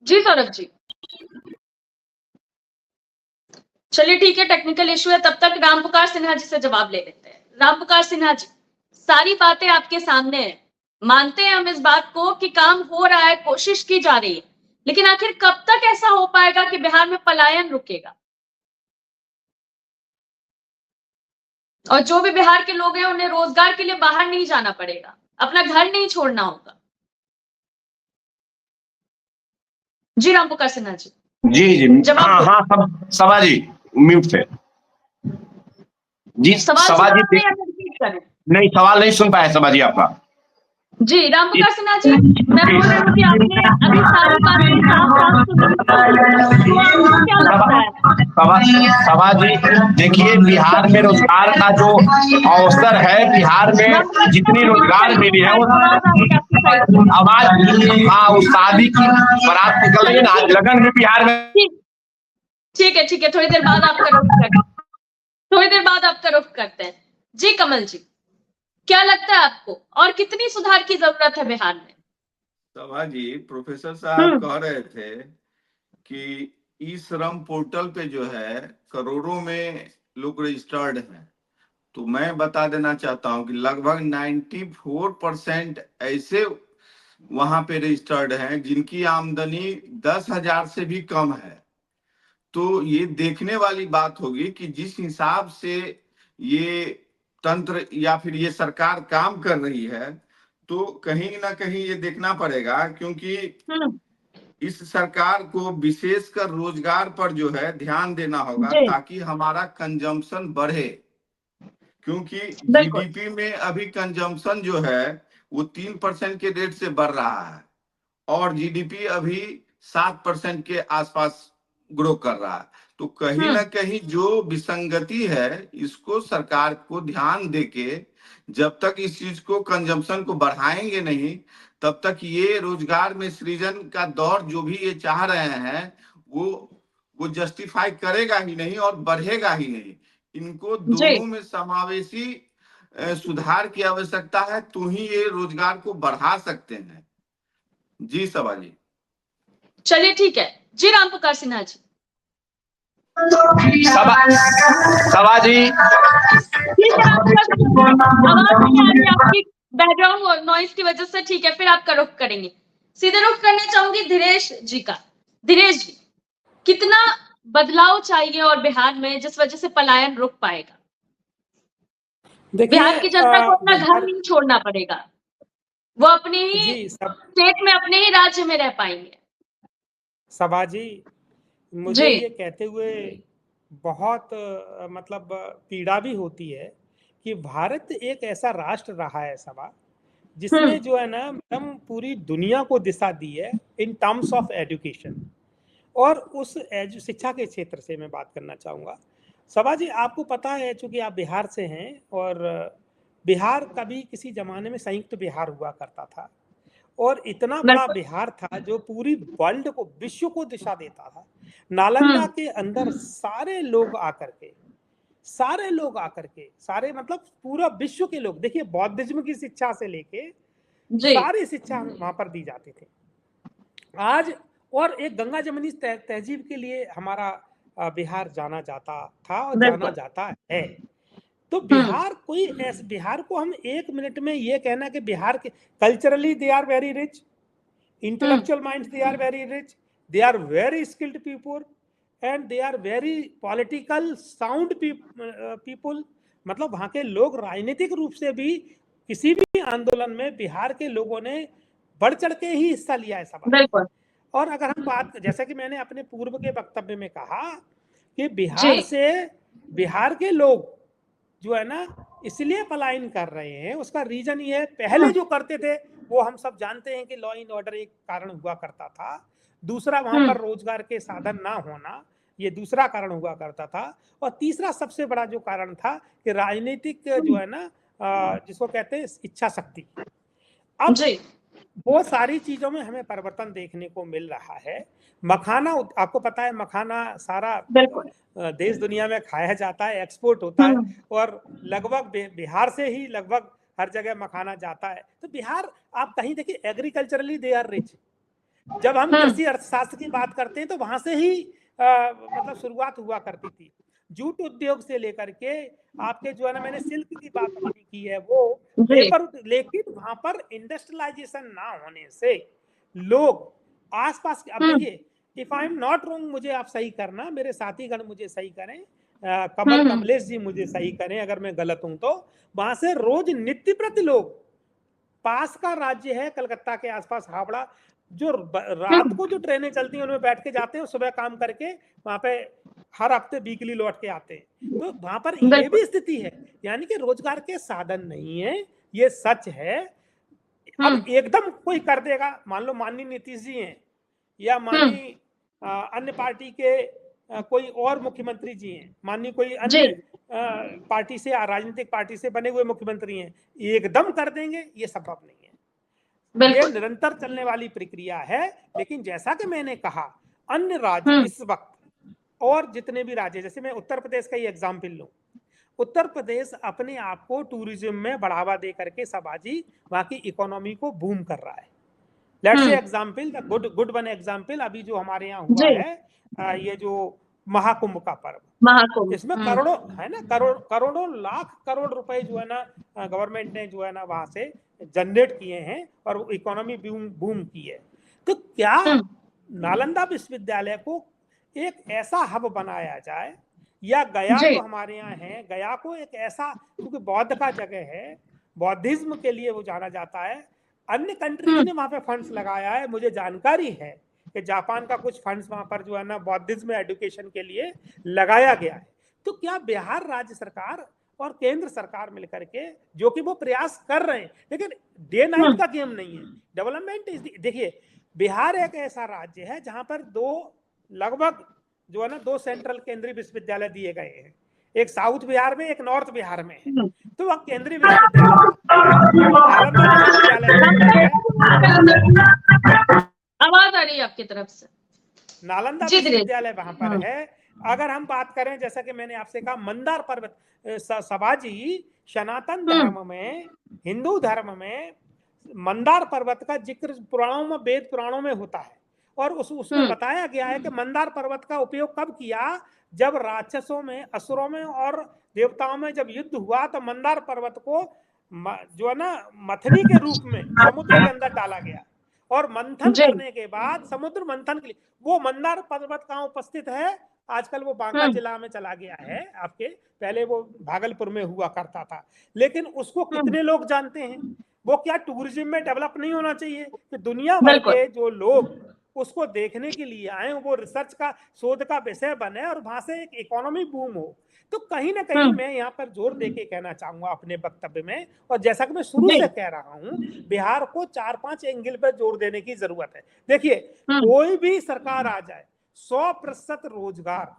जी सौरभ जी, चलिए ठीक है, टेक्निकल इश्यू है, तब तक रामपुकार सिन्हा जी से जवाब ले लेते हैं। रामपुकार सिन्हा जी, सारी बातें आपके सामने है, मानते हैं हम इस बात को कि काम हो रहा है, कोशिश की जा रही है, लेकिन आखिर कब तक ऐसा हो पाएगा कि बिहार में पलायन रुकेगा और जो भी बिहार के लोग हैं उन्हें रोजगार के लिए बाहर नहीं जाना पड़ेगा, अपना घर नहीं छोड़ना होगा? जी रामपुकार सिन्हा जी। जी हाँ सभा जी म्यूट से। जी सभा जी नहीं, सवाल नहीं सुन पाए सभा जी आपका। जी रामपुकार सिन्हा जी, मैं बोल रही हूँ कि आपने अभी सारी बातें साफ-साफ सुनी, तो आपको क्या लगता है? सभा जी देखिए, बिहार में रोजगार का जो अवसर है, बिहार में जितनी रोजगार मिली है वो आवाज, हाँ उस शादी की बारात निकल रही है ना, आज लगन में बिहार में। ठीक है, थोड़ी देर बाद आपका रुख करते हैं। जी कमल जी, क्या लगता है आपको और कितनी सुधार की जरूरत है बिहार में? सभा जी, प्रोफेसर साहब कह रहे थे कि ई श्रम पोर्टल पे जो है करोड़ों में लोग रजिस्टर्ड हैं, तो मैं बता देना चाहता हूं कि लगभग 94% ऐसे वहां पे रजिस्टर्ड हैं जिनकी आमदनी 10,000 से भी कम है। तो ये देखने वाली बात होगी कि जिस हिसाब से ये तंत्र या फिर ये सरकार काम कर रही है, तो कहीं ना कहीं ये देखना पड़ेगा, क्योंकि इस सरकार को विशेषकर रोजगार पर जो है ध्यान देना होगा ताकि हमारा कंजम्पशन बढ़े, क्योंकि जीडीपी में अभी कंजम्पशन जो है वो 3% के रेट से बढ़ रहा है और जीडीपी अभी 7% के आसपास ग्रो कर रहा है। तो कहीं ना कहीं जो विसंगति है इसको सरकार को ध्यान देके जब तक इस चीज को कंजम्पशन को बढ़ाएंगे नहीं, तब तक ये रोजगार में सृजन का दौर जो भी ये चाह रहे हैं वो जस्टिफाई करेगा ही नहीं और बढ़ेगा ही नहीं। इनको दोनों में समावेशी सुधार की आवश्यकता है, तो ही ये रोजगार को बढ़ा सकते हैं। जी सभा जी। चलिए ठीक है। जी रामपुकार सिन्हा जी। सभा जी आवाज नहीं आ रही आपकी बैकग्राउंड नॉइज की वजह से, ठीक है, फिर आपका रुख करेंगे। सीधे रुख करना चाहूंगी धीरेश जी का। धीरेश जी, कितना बदलाव चाहिए और बिहार में जिस वजह से पलायन रुक पाएगा? बिहार की जनता को अपना घर नहीं छोड़ना पड़ेगा, वो अपने ही स्टेट में, अपने ही राज्य में रह पाएंगे। सभा जी, मुझे ये कहते हुए बहुत मतलब पीड़ा भी होती है कि भारत एक ऐसा राष्ट्र रहा है सभा, जिसने जो है ना मैडम पूरी दुनिया को दिशा दी है इन टर्म्स ऑफ एजुकेशन, और उस शिक्षा के क्षेत्र से मैं बात करना चाहूँगा। सभा जी, आपको पता है चूंकि आप बिहार से हैं, और बिहार कभी किसी जमाने में संयुक्त बिहार हुआ करता था, और इतना बड़ा बिहार था जो पूरी वर्ल्ड को, विश्व को दिशा देता था। नालंदा के अंदर सारे लोग आकर के सारे मतलब पूरा विश्व के लोग, देखिए बौद्धिज्म की शिक्षा से लेके सारी शिक्षा वहां पर दी जाती थी। आज और एक गंगा जमुनी तहजीब के लिए हमारा बिहार जाना जाता था और जाना जाता है। तो बिहार कोई ऐसे, बिहार को हम 1 मिनट में ये कहना कि बिहार के culturally they are very rich, intellectual minds they are very rich, they are very skilled people and they are very political sound people, मतलब वहां के लोग राजनीतिक रूप से भी किसी भी आंदोलन में बिहार के लोगों ने बढ़ चढ़ के ही हिस्सा लिया है सब। और अगर हम बात, जैसे कि मैंने अपने पूर्व के वक्तव्य में कहा कि बिहार के लोग जो है ना इसलिए पलायन कर रहे हैं, उसका रीजन ये है, पहले जो करते थे वो हम सब जानते हैं कि लॉ एंड ऑर्डर एक कारण हुआ करता था, दूसरा वहां पर रोजगार के साधन ना होना, ये दूसरा कारण हुआ करता था। और तीसरा सबसे बड़ा जो कारण था कि राजनीतिक जो है ना जिसको कहते हैं इच्छा शक्ति। अब वो सारी चीजों में हमें परिवर्तन देखने को मिल रहा है। मखाना, आपको पता है मखाना सारा देश दुनिया में खाया जाता है, एक्सपोर्ट होता है, और लगभग बिहार से ही लगभग हर जगह मखाना जाता है। तो बिहार आप कहीं देखिए एग्रीकल्चरली दे आर रिच। जब हम कृषि अर्थशास्त्र की बात करते हैं तो वहां से ही मतलब शुरुआत हुआ करती थी। जूट उद्योग से लेकर के आपके जो है ना, मैंने सिल्क की बात अपनी की है वो पेपर, लेकिन वहां पर इंडस्ट्रियलाइजेशन ना होने से लोग आसपास, अब देखिए if I am not wrong, मुझे आप सही करना, मेरे साथीगण मुझे सही करें, कमलेश जी मुझे सही करें अगर मैं गलत हूं तो, वहां से रोज नित्य प्रति लोग, पास का राज्य है कलकत्ता के आसपास हावड़ा, जो रात को जो ट्रेनें चलती हैं उनमें बैठ के जाते हैं, सुबह काम करके वहां पे हर हफ्ते वीकली लौट के आते हैं। तो वहां पर ये भी स्थिति है, यानी कि रोजगार के साधन नहीं है, ये सच है। अब एकदम कोई कर देगा, मान लो माननीय नीतीश जी हैं या माननीय अन्य पार्टी के कोई और मुख्यमंत्री जी हैं, माननीय कोई अन्य पार्टी से, राजनीतिक पार्टी से बने हुए मुख्यमंत्री हैं, एकदम कर देंगे, ये संभव नहीं है। ये निरंतर चलने वाली प्रक्रिया है। लेकिन जैसा कि मैंने कहा, अन्य राज्य इस वक्त और जितने भी राज्य, जैसे मैं उत्तर प्रदेश का ही एग्जाम्पल लूं, उत्तर प्रदेश अपने आप को टूरिज्म में बढ़ावा दे करके सबाजी वहां की इकोनॉमी को बूम कर रहा है। Let's say example, the good one example अभी जो हमारे यहाँ हुआ है, ये जो महाकुंभ का पर्व, इसमें करोड़ों है ना, करोड़ों लाख करोड़ रुपए जो है ना गवर्नमेंट ने जो है ना वहां से जनरेट किए हैं और इकोनॉमी बूम की है। तो क्या नालंदा विश्वविद्यालय को एक ऐसा हब बनाया जाए, या गया जो हमारे यहाँ है, गया को एक ऐसा, क्योंकि बौद्ध का जगह है, बौद्धिज्म के लिए वो जाना जाता है, अन्य कंट्रीज ने वहां पे फंड्स लगाया है। मुझे जानकारी है कि जापान का कुछ फंड्स वहां पर जो है ना बौद्धिज्म एजुकेशन के लिए लगाया गया है। तो क्या बिहार राज्य सरकार और केंद्र सरकार मिलकर के, जो कि वो प्रयास कर रहे हैं, लेकिन डे नाइट का गेम नहीं है, डेवलपमेंट। देखिए बिहार एक ऐसा राज्य है जहां पर लगभग जो है ना 2 सेंट्रल केंद्रीय विश्वविद्यालय दिए गए हैं, एक साउथ बिहार में, एक नॉर्थ बिहार में है। तो वह केंद्रीय आवाज आ रही है आपकी तरफ से, नालंदा विश्वविद्यालय वहां पर है। अगर हम बात करें, जैसा कि मैंने आपसे कहा, मंदार पर्वत, सबाजी सनातन धर्म में, हिंदू धर्म में मंदार पर्वत का जिक्र पुराणों में, वेद पुराणों में होता है, और उसमें बताया गया है कि मंदार पर्वत का उपयोग कब किया, जब राक्षसों में, असुरों में और देवताओं में जब युद्ध हुआ, तो मंदार पर्वत को जो है ना मथनी के रूप में समुद्र के अंदर डाला गया, और मंथन करने के बाद, समुद्र मंथन के लिए, वो मंदार पर्वत कहाँ उपस्थित है आजकल, वो बांका जिला में चला गया है आपके, पहले वो भागलपुर में हुआ करता था। लेकिन उसको कितने लोग जानते हैं? वो क्या टूरिज्म में डेवलप नहीं होना चाहिए कि दुनिया भर के जो लोग उसको देखने के लिए आए, वो रिसर्च का, शोध का विषय बने और वहां से एक इकोनॉमी बूम हो। तो कहीं ना कहीं मैं यहाँ पर जोर देके कहना चाहूंगा अपने वक्तव्य में, और जैसा कि मैं शुरू से कह रहा हूँ, बिहार को 4-5 एंगल पर जोर देने की जरूरत है। देखिए कोई भी सरकार आ जाए, 100% रोजगार,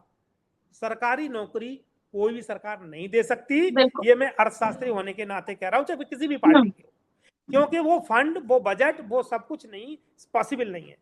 सरकारी नौकरी कोई भी सरकार नहीं दे सकती। ये मैं अर्थशास्त्री होने के नाते कह रहा हूँ, चाहे किसी भी पार्टी के, क्योंकि वो फंड, वो बजट, वो सब कुछ नहीं, पॉसिबल नहीं है।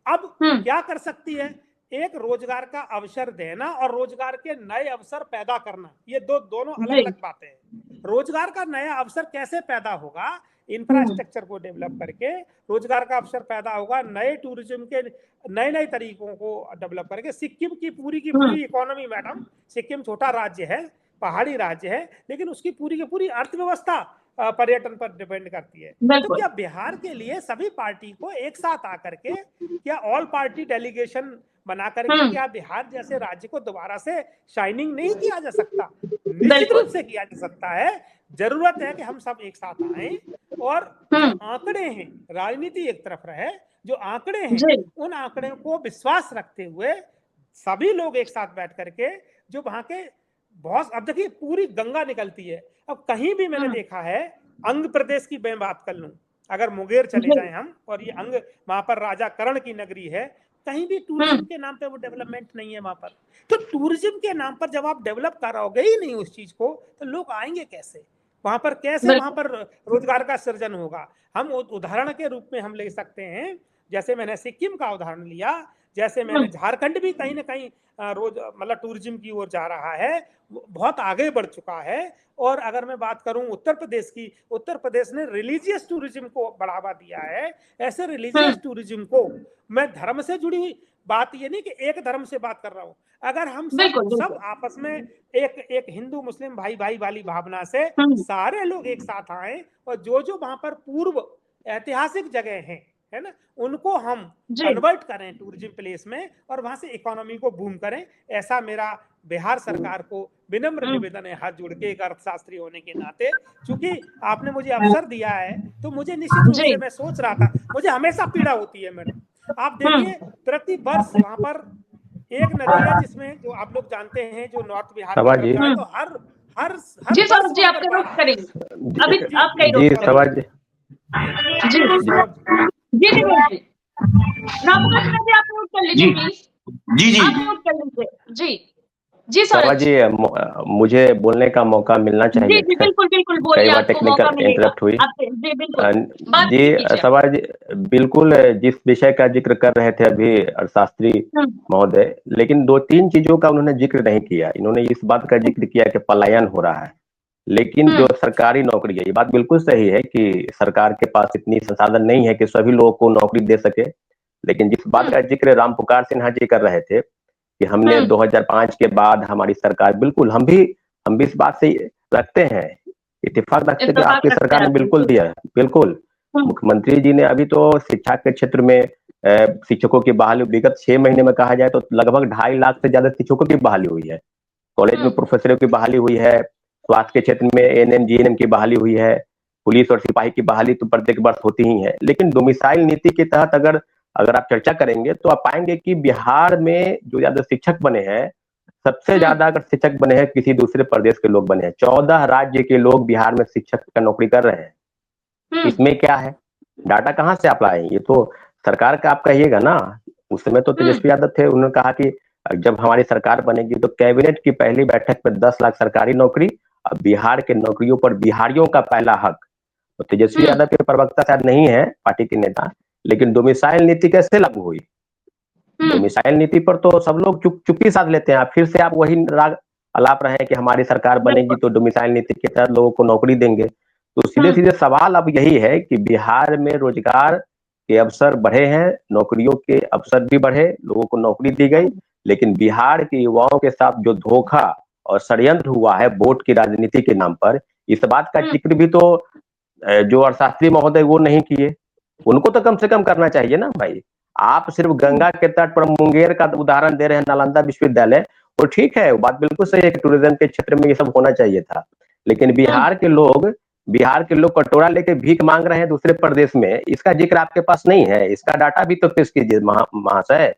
अब क्या कर सकती है? एक रोजगार का अवसर देना और रोजगार के नए अवसर पैदा करना, ये दोनों अलग अलग बातें हैं। रोजगार का नया अवसर कैसे पैदा होगा? इंफ्रास्ट्रक्चर को डेवलप करके रोजगार का अवसर पैदा होगा, नए टूरिज्म के नए तरीकों को डेवलप करके। सिक्किम की पूरी इकोनॉमी, मैडम, सिक्किम छोटा राज्य है, पहाड़ी राज्य है, लेकिन उसकी पूरी की पूरी अर्थव्यवस्था पर्यटन पर डिपेंड करती है। तो क्या बिहार के लिए सभी पार्टी को एक साथ आकर के, क्या ऑल पार्टी डेलीगेशन बना करके, क्या बिहार जैसे राज्य को दोबारा से शाइनिंग नहीं किया जा सकता? निश्चित रूप से किया जा सकता है। जरूरत है कि हम सब एक साथ आए और आंकड़े हैं, राजनीति एक तरफ रहे, जो आंकड़े हैं उन आंकड़े को विश्वास रखते हुए सभी लोग एक साथ बैठ करके, जो वहां के बहुत, अब देखिए पूरी गंगा निकलती है। अब कहीं भी मैंने देखा है, अंग प्रदेश की मैं बात कर लूं, अगर मुंगेर चले जाएं हम, और ये अंग, वहां पर राजा कर्ण की नगरी है, कहीं भी टूरिज्म के नाम पे वो डेवलपमेंट नहीं है वहां पर। तो टूरिज्म के नाम पर जब आप डेवलप कराओगे ही नहीं उस चीज को, तो लोग आएंगे कैसे वहां पर, कैसे वहां पर रोजगार का सृजन होगा? हम उदाहरण के रूप में हम ले सकते हैं, जैसे मैंने सिक्किम का उदाहरण लिया, जैसे मैंने झारखंड भी कहीं ना कहीं रोज मतलब टूरिज्म की ओर जा रहा है, बहुत आगे बढ़ चुका है। और अगर मैं बात करूं उत्तर प्रदेश की, उत्तर प्रदेश ने रिलीजियस टूरिज्म को बढ़ावा दिया है। ऐसे रिलीजियस टूरिज्म को, मैं धर्म से जुड़ी हुई बात ये नहीं कि एक धर्म से बात कर रहा हूं, अगर हम सब आपस में एक हिंदू मुस्लिम भाई भाई वाली भावना से सारे लोग एक साथ आए, और जो वहां पर पूर्व ऐतिहासिक जगह हैं, है ना, उनको हम कन्वर्ट करें टूरिज्म प्लेस में, और वहां से इकोनॉमी को बूम करें। ऐसा मेरा बिहार सरकार को विनम्र निवेदन है, हाथ जोड़ के, एक अर्थशास्त्री होने के नाते। चूंकि आपने मुझे अवसर दिया है, तो मुझे निश्चित रूप से, मैं सोच रहा था, मुझे हमेशा पीड़ा होती है मैडम, आप देखिए प्रति वर्ष वहां पर एक नदी है जिसमें, जो आप लोग जानते हैं, जो नॉर्थ बिहार में तो हर जी सौरभ जी आपका रोक करेंगे अभी, आप कहीं रोक जी जी जी जी रामकृष्ण जी, आप नोट कर लीजिए प्लीज। जी जी आप नोट कर लीजिए। जी जी सौरभ जी, मुझे बोलने का मौका मिलना चाहिए। जी बिल्कुल बिल्कुल, बोलिए, आपको मौका मिलेगा। इंटरप्ट हुई। जी बिल्कुल, जी सवाल जी, बिल्कुल जिस विषय का जिक्र कर रहे थे अभी अर्थशास्त्री महोदय, लेकिन 2-3 चीजों का उन्होंने जिक्र नहीं किया। इन्होंने इस बात का जिक्र किया कि पलायन हो रहा है, लेकिन जो सरकारी नौकरी है, ये बात बिल्कुल सही है कि सरकार के पास इतनी संसाधन नहीं है कि सभी लोगों को नौकरी दे सके। लेकिन जिस बात का जिक्र रामपुकार सिन्हा जी कर रहे थे कि हमने 2005 के बाद हमारी सरकार, बिल्कुल हम भी इस बात से रखते हैं, इत्तेफाक रखते हैं कि आपकी सरकार ने बिल्कुल दिया है। बिल्कुल, मुख्यमंत्री जी ने अभी तो शिक्षा के क्षेत्र में शिक्षकों की बहाली, विगत 6 महीने में कहा जाए तो लगभग 2.5 लाख से ज्यादा शिक्षकों की बहाली हुई है। कॉलेज में प्रोफेसरों की बहाली हुई है, स्वास्थ्य के क्षेत्र में एएनएम जीएनएम की बहाली हुई है, पुलिस और सिपाही की बहाली तो प्रत्येक वर्ष होती ही है। लेकिन डोमिसाइल नीति के तहत अगर आप चर्चा करेंगे तो आप पाएंगे कि बिहार में जो ज्यादा शिक्षक बने हैं, सबसे ज्यादा अगर शिक्षक बने हैं किसी दूसरे प्रदेश के लोग बने हैं। 14 राज्य के लोग बिहार में शिक्षक का नौकरी कर रहे हैं। इसमें क्या है, डाटा कहाँ से आप लाए? ये तो सरकार का आप कहिएगा ना। उस समय तो तेजस्वी यादव थे, उन्होंने कहा कि जब हमारी सरकार बनेगी तो कैबिनेट की पहली बैठक में 10 लाख सरकारी नौकरी, अब बिहार के नौकरियों पर बिहारियों का पहला हक। तो तेजस्वी यादव के प्रवक्ता शायद नहीं है पार्टी के नेता, लेकिन डोमिसाइल नीति कैसे लागू हुई? डोमिसाइल नीति पर तो सब लोग चुप्पी साध लेते हैं। फिर से आप वही राग अलाप रहे हैं कि हमारी सरकार बनेगी तो डोमिसाइल नीति के तहत लोगों को नौकरी देंगे। तो सीधे सीधे सवाल अब यही है कि बिहार में रोजगार के अवसर बढ़े हैं, नौकरियों के अवसर भी बढ़े, लोगों को नौकरी दी गई, लेकिन बिहार के युवाओं के साथ जो धोखा और षड्यंत्र हुआ है वोट की राजनीति के नाम पर, इस बात का जिक्र भी तो जो अर्थशास्त्री महोदय वो नहीं किए। उनको तो कम से कम करना चाहिए ना भाई। आप सिर्फ गंगा के तट पर मुंगेर का उदाहरण दे रहे हैं, नालंदा विश्वविद्यालय, वो ठीक है, बात बिल्कुल सही है कि टूरिज्म के क्षेत्र में ये सब होना चाहिए था। लेकिन बिहार के लोग कटोरा लेके भीख मांग रहे हैं दूसरे प्रदेश में, इसका जिक्र आपके पास नहीं है। इसका डाटा भी तो पेश कीजिए महाशय,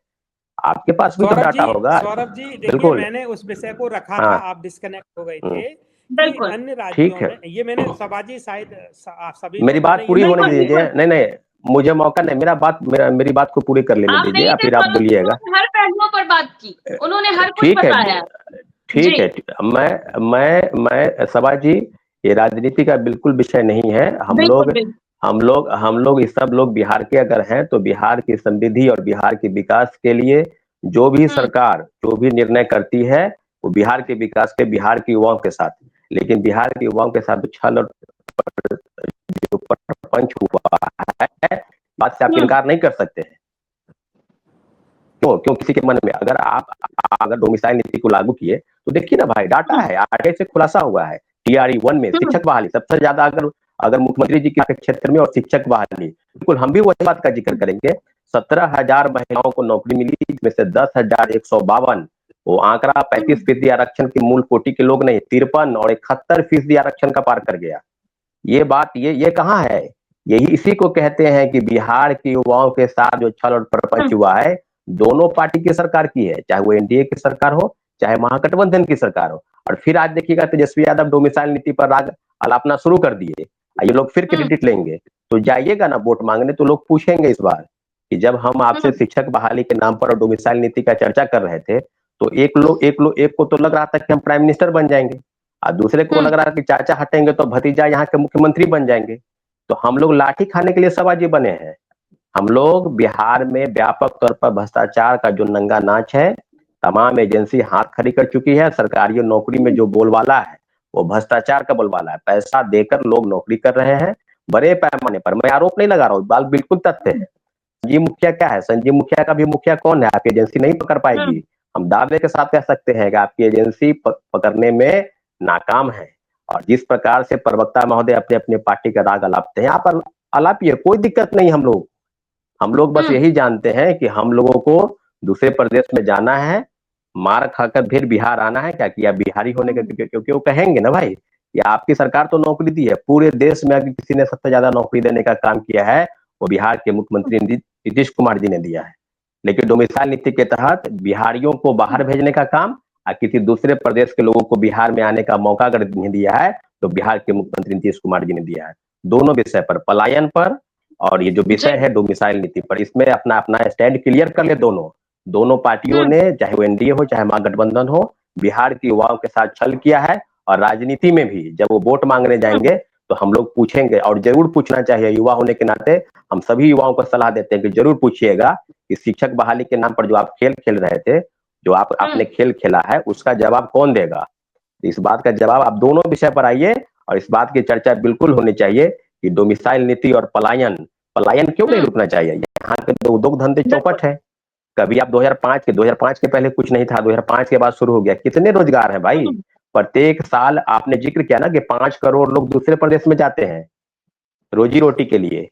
आपके पास भी तो डाटा होगा। सौरभ जी देखिए, मैंने उस विषय को रखा था, आप डिस्कनेक्ट हो गए थे। अन्य राज्यों में ये मैंने सभाजी शायद सभी, मेरी बात पूरी होने दीजिए। नहीं, मुझे मौका नहीं, मेरी बात को पूरी कर लेने दीजिए, फिर आप बोलिएगा। हर पहलुओं पर बात की उन्होंने, हर कुछ बताया। ठीक है, मैं सभाजी, ये राजनीति का बिल्कुल विषय नहीं है। हम लोग इस सब लोग बिहार के अगर हैं तो बिहार की समृद्धि और बिहार के विकास के लिए जो भी सरकार जो भी निर्णय करती है वो बिहार के विकास के, बिहार के युवाओं के साथ। लेकिन बिहार के युवाओं के साथ छल और जो पंच हुआ है, बात से आप इनकार नहीं कर सकते हैं। क्यों किसी के मन में अगर डोमिसाइल नीति को लागू किए तो देखिए ना भाई, डाटा है, आगे से खुलासा हुआ है। TRE 1 में शिक्षक बहाली सबसे ज्यादा, अगर मुख्यमंत्री जी के क्षेत्र में, और शिक्षक बहाली बिल्कुल हम भी वही बात का जिक्र करेंगे। 17,000 महिलाओं को नौकरी मिली, जिसमें से 10,152, वो आंकड़ा 35% आरक्षण के मूल कोटि के लोग नहीं, 53 और 71% आरक्षण का पार कर गया। ये बात ये कहाँ है? यही इसी को कहते हैं कि बिहार के युवाओं के साथ जो छल और प्रपंच हुआ है, दोनों पार्टी की सरकार की है, चाहे वो एनडीए की सरकार हो चाहे महागठबंधन की सरकार हो। और फिर आज देखिएगा तेजस्वी यादव डोमिसाइल नीति पर राग अलापना शुरू कर दिए, ये लोग फिर क्रेडिट लेंगे। तो जाइएगा ना वोट मांगने तो लोग पूछेंगे इस बार कि जब हम आपसे शिक्षक बहाली के नाम पर और डोमिसाइल नीति का चर्चा कर रहे थे, तो एक को तो लग रहा था कि हम प्राइम मिनिस्टर बन जाएंगे, और दूसरे को लग रहा था कि चाचा हटेंगे तो भतीजा यहाँ के मुख्यमंत्री बन जाएंगे। तो हम लोग लाठी खाने के लिए सबाजी बने हैं। हम लोग बिहार में व्यापक तौर पर भ्रष्टाचार का जो नंगा नाच है, तमाम एजेंसी हाथ खड़ी कर चुकी है। सरकारी नौकरी में जो बोलबाला है वो भ्रष्टाचार का बोलबाला है। पैसा देकर लोग नौकरी कर रहे हैं बड़े पैमाने पर। मैं आरोप नहीं लगा रहा हूँ, बात बिल्कुल तथ्य है। संजीव मुखिया क्या है? संजीव मुखिया का भी मुखिया कौन है? आपकी एजेंसी नहीं पकड़ पाएगी। हम दावे के साथ कह सकते हैं कि आपकी एजेंसी पकड़ने में नाकाम है। और जिस प्रकार से प्रवक्ता महोदय अपने अपने पार्टी का राग अलापते हैं, यहाँ पर अलापिए, कोई दिक्कत नहीं। हम लोग बस यही जानते हैं कि हम लोगों को दूसरे प्रदेश में जाना है, मार खाकर फिर बिहार आना है। क्या किया बिहारी होने का? क्योंकि वो कहेंगे ना भाई, कि आपकी सरकार तो नौकरी दी है। पूरे देश में अगर किसी ने सबसे ज्यादा नौकरी देने का काम किया है, वो बिहार के मुख्यमंत्री नीतीश कुमार जी ने दिया है। लेकिन डोमिसाइल नीति के तहत बिहारियों को बाहर भेजने का काम और किसी दूसरे प्रदेश के लोगों को बिहार में आने का मौका अगर नहीं दिया है, तो बिहार के मुख्यमंत्री नीतीश कुमार जी ने दिया है। दोनों विषय पर, पलायन पर और ये जो विषय है डोमिसाइल नीति पर, इसमें अपना अपना स्टैंड क्लियर कर ले। दोनों पार्टियों ने, चाहे वो एनडीए हो चाहे महागठबंधन हो, बिहार के युवाओं के साथ छल किया है। और राजनीति में भी जब वो वोट मांगने जाएंगे तो हम लोग पूछेंगे, और जरूर पूछना चाहिए। युवा होने के नाते हम सभी युवाओं को सलाह देते हैं कि जरूर पूछिएगा कि शिक्षक बहाली के नाम पर जो आप खेल खेल रहे थे, जो आपने खेल खेला है, उसका जवाब कौन देगा? इस बात का जवाब आप दोनों विषय पर आइए, और इस बात की चर्चा बिल्कुल होनी चाहिए कि डोमिसाइल नीति और पलायन क्यों नहीं रुकना चाहिए। यहाँ के उद्योग धंधे चौपट है। कभी आप 2005 के पहले कुछ नहीं था, 2005 के बाद शुरू हो गया। कितने रोजगार है भाई? प्रत्येक साल आपने जिक्र किया ना कि 5 करोड़ लोग दूसरे प्रदेश में जाते हैं रोजी रोटी के लिए।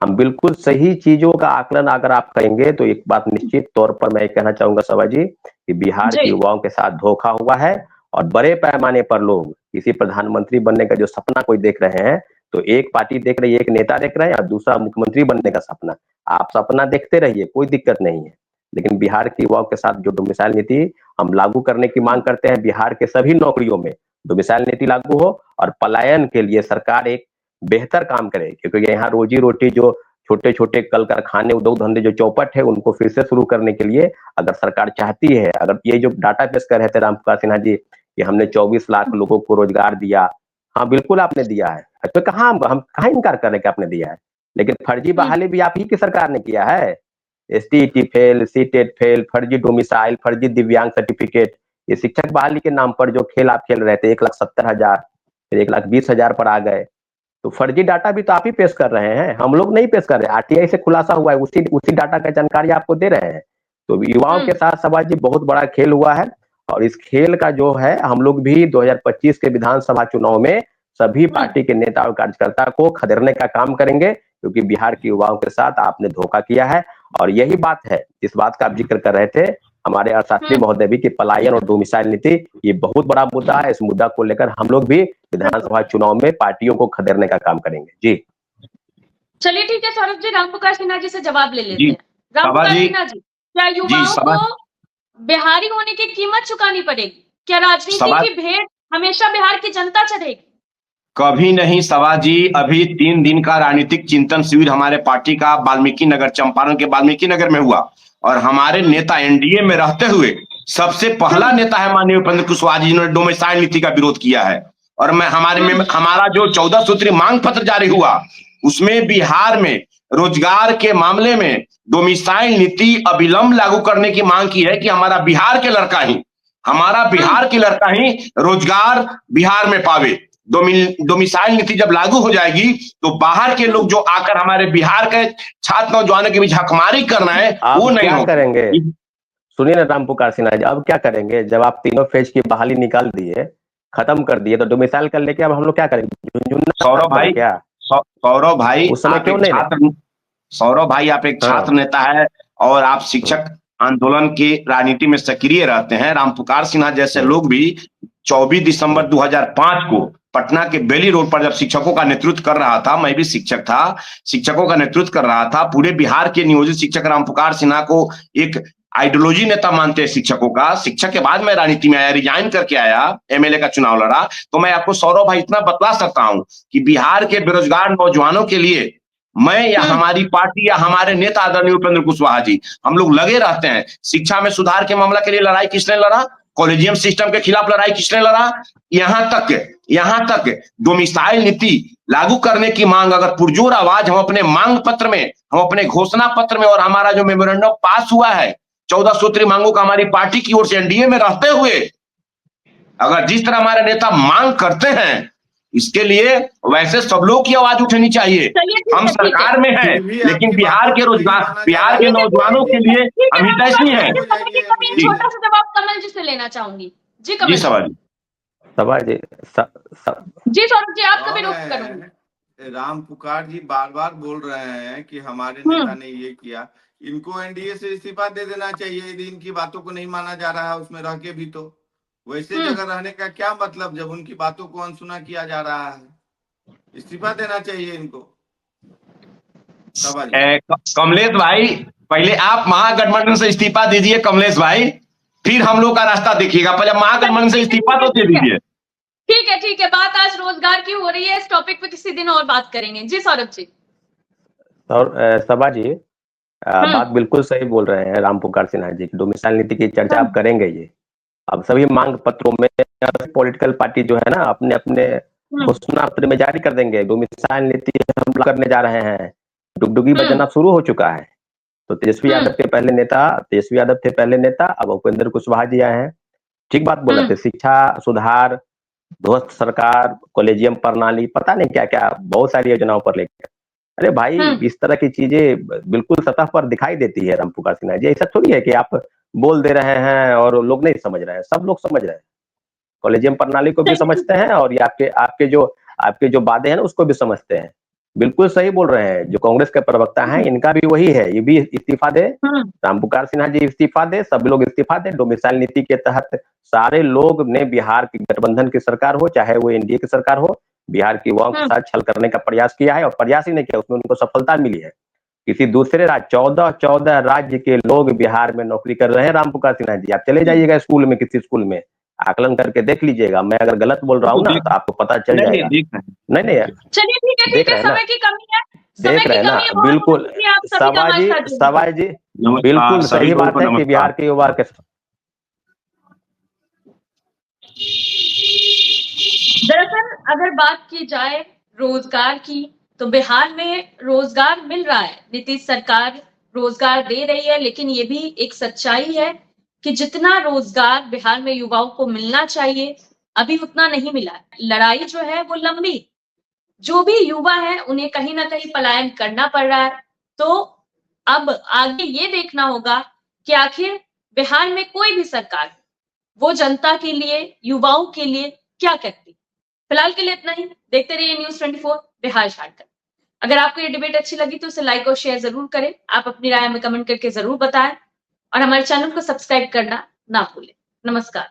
हम बिल्कुल सही चीजों का आकलन अगर आप करेंगे तो एक बात निश्चित तौर पर मैं कहना चाहूंगा सभा जी, कि बिहार के युवाओं के साथ धोखा हुआ है। और बड़े पैमाने पर लोग किसी प्रधानमंत्री बनने का जो सपना कोई देख रहे हैं, तो एक पार्टी देख रही है, एक नेता देख रहे हैं, और दूसरा मुख्यमंत्री बनने का सपना। आप सपना देखते रहिए, कोई दिक्कत नहीं है। लेकिन बिहार के युवाओं के साथ जो डोमिसाइल नीति हम लागू करने की मांग करते हैं, बिहार के सभी नौकरियों में डोमिसाइल नीति लागू हो और पलायन के लिए सरकार एक बेहतर काम करे। क्योंकि यहाँ रोजी रोटी जो छोटे छोटे कल कारखाने, उद्योग धंधे जो चौपट है, उनको फिर से शुरू करने के लिए अगर सरकार चाहती है, अगर ये जो डाटा पेश कर रहे थे रामपुकार सिन्हा जी कि हमने 24 लाख लोगों को रोजगार दिया, हाँ बिल्कुल आपने दिया है। तो कहाँ हम कहाँ इनकार कर रहे हैं कि आपने दिया है? लेकिन फर्जी बहाली भी आप ही की सरकार ने किया है। एसटीईटी फेल, सीटेट फेल, फर्जी डोमिसाइल, फर्जी दिव्यांग सर्टिफिकेट, ये शिक्षक बहाली के नाम पर जो खेल आप खेल रहे थे, 1,70,000 फिर 1,20,000 पर आ गए। तो फर्जी डाटा भी तो आप ही पेश कर रहे हैं, हम लोग नहीं पेश कर रहे। आरटीआई से खुलासा हुआ है, उसी डाटा का जानकारी आपको दे रहे हैं। तो युवाओं के साथ सभा जी बहुत बड़ा खेल हुआ है। और इस खेल का जो है, हम लोग भी 2025 के विधानसभा चुनाव में सभी पार्टी के नेता और कार्यकर्ता को खदेड़ने का काम करेंगे, क्योंकि बिहार के युवाओं के साथ आपने धोखा किया है। और यही बात है, इस बात का आप जिक्र कर रहे थे हमारे अर्थशास्त्री महोदय भी, कि पलायन और डोमिसाइल नीति ये बहुत बड़ा मुद्दा है। इस मुद्दा को लेकर हम लोग भी विधानसभा चुनाव में पार्टियों को खदेड़ने का काम करेंगे। जी चलिए ठीक है सौरभ जी, रामपुकार सिन्हा जी से जवाब ले लेते हैं। रामपुकार सिन्हा जी, क्या युवाओं को बिहारी होने की कीमत चुकानी पड़ेगी? क्या राजनीति की भेंट हमेशा बिहार की जनता चढ़ेगी? कभी नहीं सभा जी। अभी 3 दिन का राजनीतिक चिंतन शिविर हमारे पार्टी का वाल्मीकि नगर, चंपारण के वाल्मीकि नगर में हुआ, और हमारे नेता एनडीए में रहते हुए सबसे पहला नेता है माननीय उपेंद्र कुशवाहा जी, जिन्होंने डोमिसाइल नीति का विरोध किया है। और हमारा जो 14 सूत्री मांग पत्र जारी हुआ, उसमें बिहार में रोजगार के मामले में डोमिसाइल नीति अविलंब लागू करने की मांग की है कि हमारा बिहार के लड़का ही रोजगार बिहार में पावे। डोमिसाइल नीति जब लागू हो जाएगी तो बाहर के लोग जो आकर हमारे बिहार के छात्र नौजवानों के बीच हकमारी करना है, वो नहीं क्या करेंगे। सुनिए ना रामपुकार सिन्हा जी, अब क्या करेंगे? जब आप तीनों फेज की बहाली निकाल दिए, खत्म कर दिए, तो डोमिसाइल कर लेके अब हम लोग क्या करेंगे? सौरभ भाई उस समय क्यों नहीं? सौरभ भाई आप एक छात्र नेता है और आप शिक्षक आंदोलन की राजनीति में सक्रिय रहते हैं। रामपुकार सिन्हा जैसे लोग भी 24 दिसंबर 2005 को पटना के बेली रोड पर जब शिक्षकों का नेतृत्व कर रहा था, मैं भी शिक्षक था, शिक्षकों का नेतृत्व कर रहा था। पूरे बिहार के नियोजित शिक्षक रामपुकार सिन्हा को एक आइडियोलॉजी नेता मानते हैं शिक्षकों का। शिक्षक के बाद मैं राजनीति में आया, रिजाइन करके आया, एमएलए का चुनाव लड़ा। तो मैं आपको सौरभ भाई इतना बतला सकता हूं कि बिहार के बेरोजगार नौजवानों के लिए मैं या हमारी पार्टी या हमारे नेता आदरणीय उपेंद्र कुशवाहा जी, हम लोग लगे रहते हैं। शिक्षा में सुधार के मामला के लिए लड़ाई किसने लड़ा, कॉलेजियम सिस्टम के खिलाफ लड़ाई किसने लड़ा, यहाँ तक डोमिसाइल नीति लागू करने की मांग अगर पुरजोर आवाज हम अपने मांग पत्र में, हम अपने घोषणा पत्र में, और हमारा जो मेमोरेंडम पास हुआ है 14 सूत्री मांगों का हमारी पार्टी की ओर से एनडीए में रहते हुए, अगर जिस तरह हमारे नेता मांग करते हैं, इसके लिए वैसे सब लोग की आवाज उठनी चाहिए। हम सरकार में हैं, लेकिन बिहार के रोजगार, बिहार के नौजवानों के लिए हम हितैषी हैं। छोटा सा जवाब कमल जी से लेना चाहूंगी। जी कमल जी, जी सौरभ जी, आपका भी रुख करूंगी। राम पुकार जी बार बार बोल रहे हैं कि हमारे नेता ने ये किया, इनको एनडीए से इस्तीफा दे देना चाहिए यदि इनकी बातों को नहीं माना जा रहा है उसमें रह के भी। तो वैसे जगह रहने का क्या मतलब जब उनकी बातों को अनसुना किया जा रहा है? इस्तीफा देना चाहिए इनको। कमलेश भाई, पहले आप महागठबंधन से इस्तीफा दीजिए कमलेश भाई, फिर हम लोग का रास्ता देखिएगा। पहले महागठबंधन से इस्तीफा तो दे दीजिए। ठीक है, बात आज रोजगार की हो रही है, इस टॉपिक पे किसी दिन और बात करेंगे। जी सौरभ जी। सभा जी, बात बिल्कुल सही बोल रहे हैं राम पुकार सिन्हा जी की। डोमिसाइल नीति की चर्चा आप करेंगे ये, अब सभी मांग पत्रों में पॉलिटिकल पार्टी जो है ना अपने अपने घोषणा पत्र में जारी कर देंगे, डोमिसाइल नीति हम करने जा रहे हैं। डुगडुगी बजना शुरू हो चुका है। तो तेजस्वी यादव के पहले नेता, तेजस्वी यादव थे पहले नेता, अब उपेंद्र कुशवाहा जी आए हैं। ठीक बात बोल रहे थे, शिक्षा सुधार, ध्वस्त सरकार, कॉलेजियम प्रणाली, पता नहीं क्या क्या बहुत सारी योजनाओं पर लेकर। अरे भाई, इस तरह की चीजें बिल्कुल सतह पर दिखाई देती है राम पुकार सिन्हा जी। ऐसा थोड़ी है कि आप बोल दे रहे हैं और लोग नहीं समझ रहे हैं, सब लोग समझ रहे हैं। कॉलेजियम प्रणाली को भी समझते हैं और ये आपके जो वादे हैं ना उसको भी समझते हैं। बिल्कुल सही बोल रहे हैं। जो कांग्रेस के प्रवक्ता हैं इनका भी वही है, ये भी इस्तीफा दे, राम पुकार सिन्हा जी इस्तीफा दे, सब लोग इस्तीफा दे। डोमिसाइल नीति के तहत सारे लोग ने, बिहार की गठबंधन की सरकार हो चाहे वो एनडीए की सरकार हो, बिहार की युवाओं के साथ छल करने का प्रयास किया है, और प्रयास ही नहीं किया, उसमें उनको सफलता मिली है। किसी दूसरे राज्य 14 राज्य के लोग बिहार में नौकरी कर रहे हैं। राम पुकार सिन्हा जी, आप चले जाइएगा स्कूल में, किसी स्कूल में आकलन करके देख लीजिएगा। मैं अगर गलत बोल रहा हूँ ना तो आपको पता चल जाएगा। नहीं चलिए ठीक है, समय की कमी है, देख रहे हैं ना, बिल्कुल सभा जी बिल्कुल सही बात है कि बिहार के युवा के, दरअसल अगर बात की जाए रोजगार की, तो बिहार में रोजगार मिल रहा है, नीतीश सरकार रोजगार दे रही है, लेकिन ये भी एक सच्चाई है कि जितना रोजगार बिहार में युवाओं को मिलना चाहिए अभी उतना नहीं मिला। लड़ाई जो है वो लंबी, जो भी युवा है उन्हें कहीं ना कहीं पलायन करना पड़ रहा है। तो अब आगे ये देखना होगा कि आखिर बिहार में कोई भी सरकार वो जनता के लिए, युवाओं के लिए क्या करती। फिलहाल के लिए इतना ही। देखते रहिए न्यूज़ 24 बिहार झारखंड। अगर आपको ये डिबेट अच्छी लगी तो इसे लाइक और शेयर जरूर करें। आप अपनी राय में कमेंट करके जरूर बताएं और हमारे चैनल को सब्सक्राइब करना ना भूलें। नमस्कार।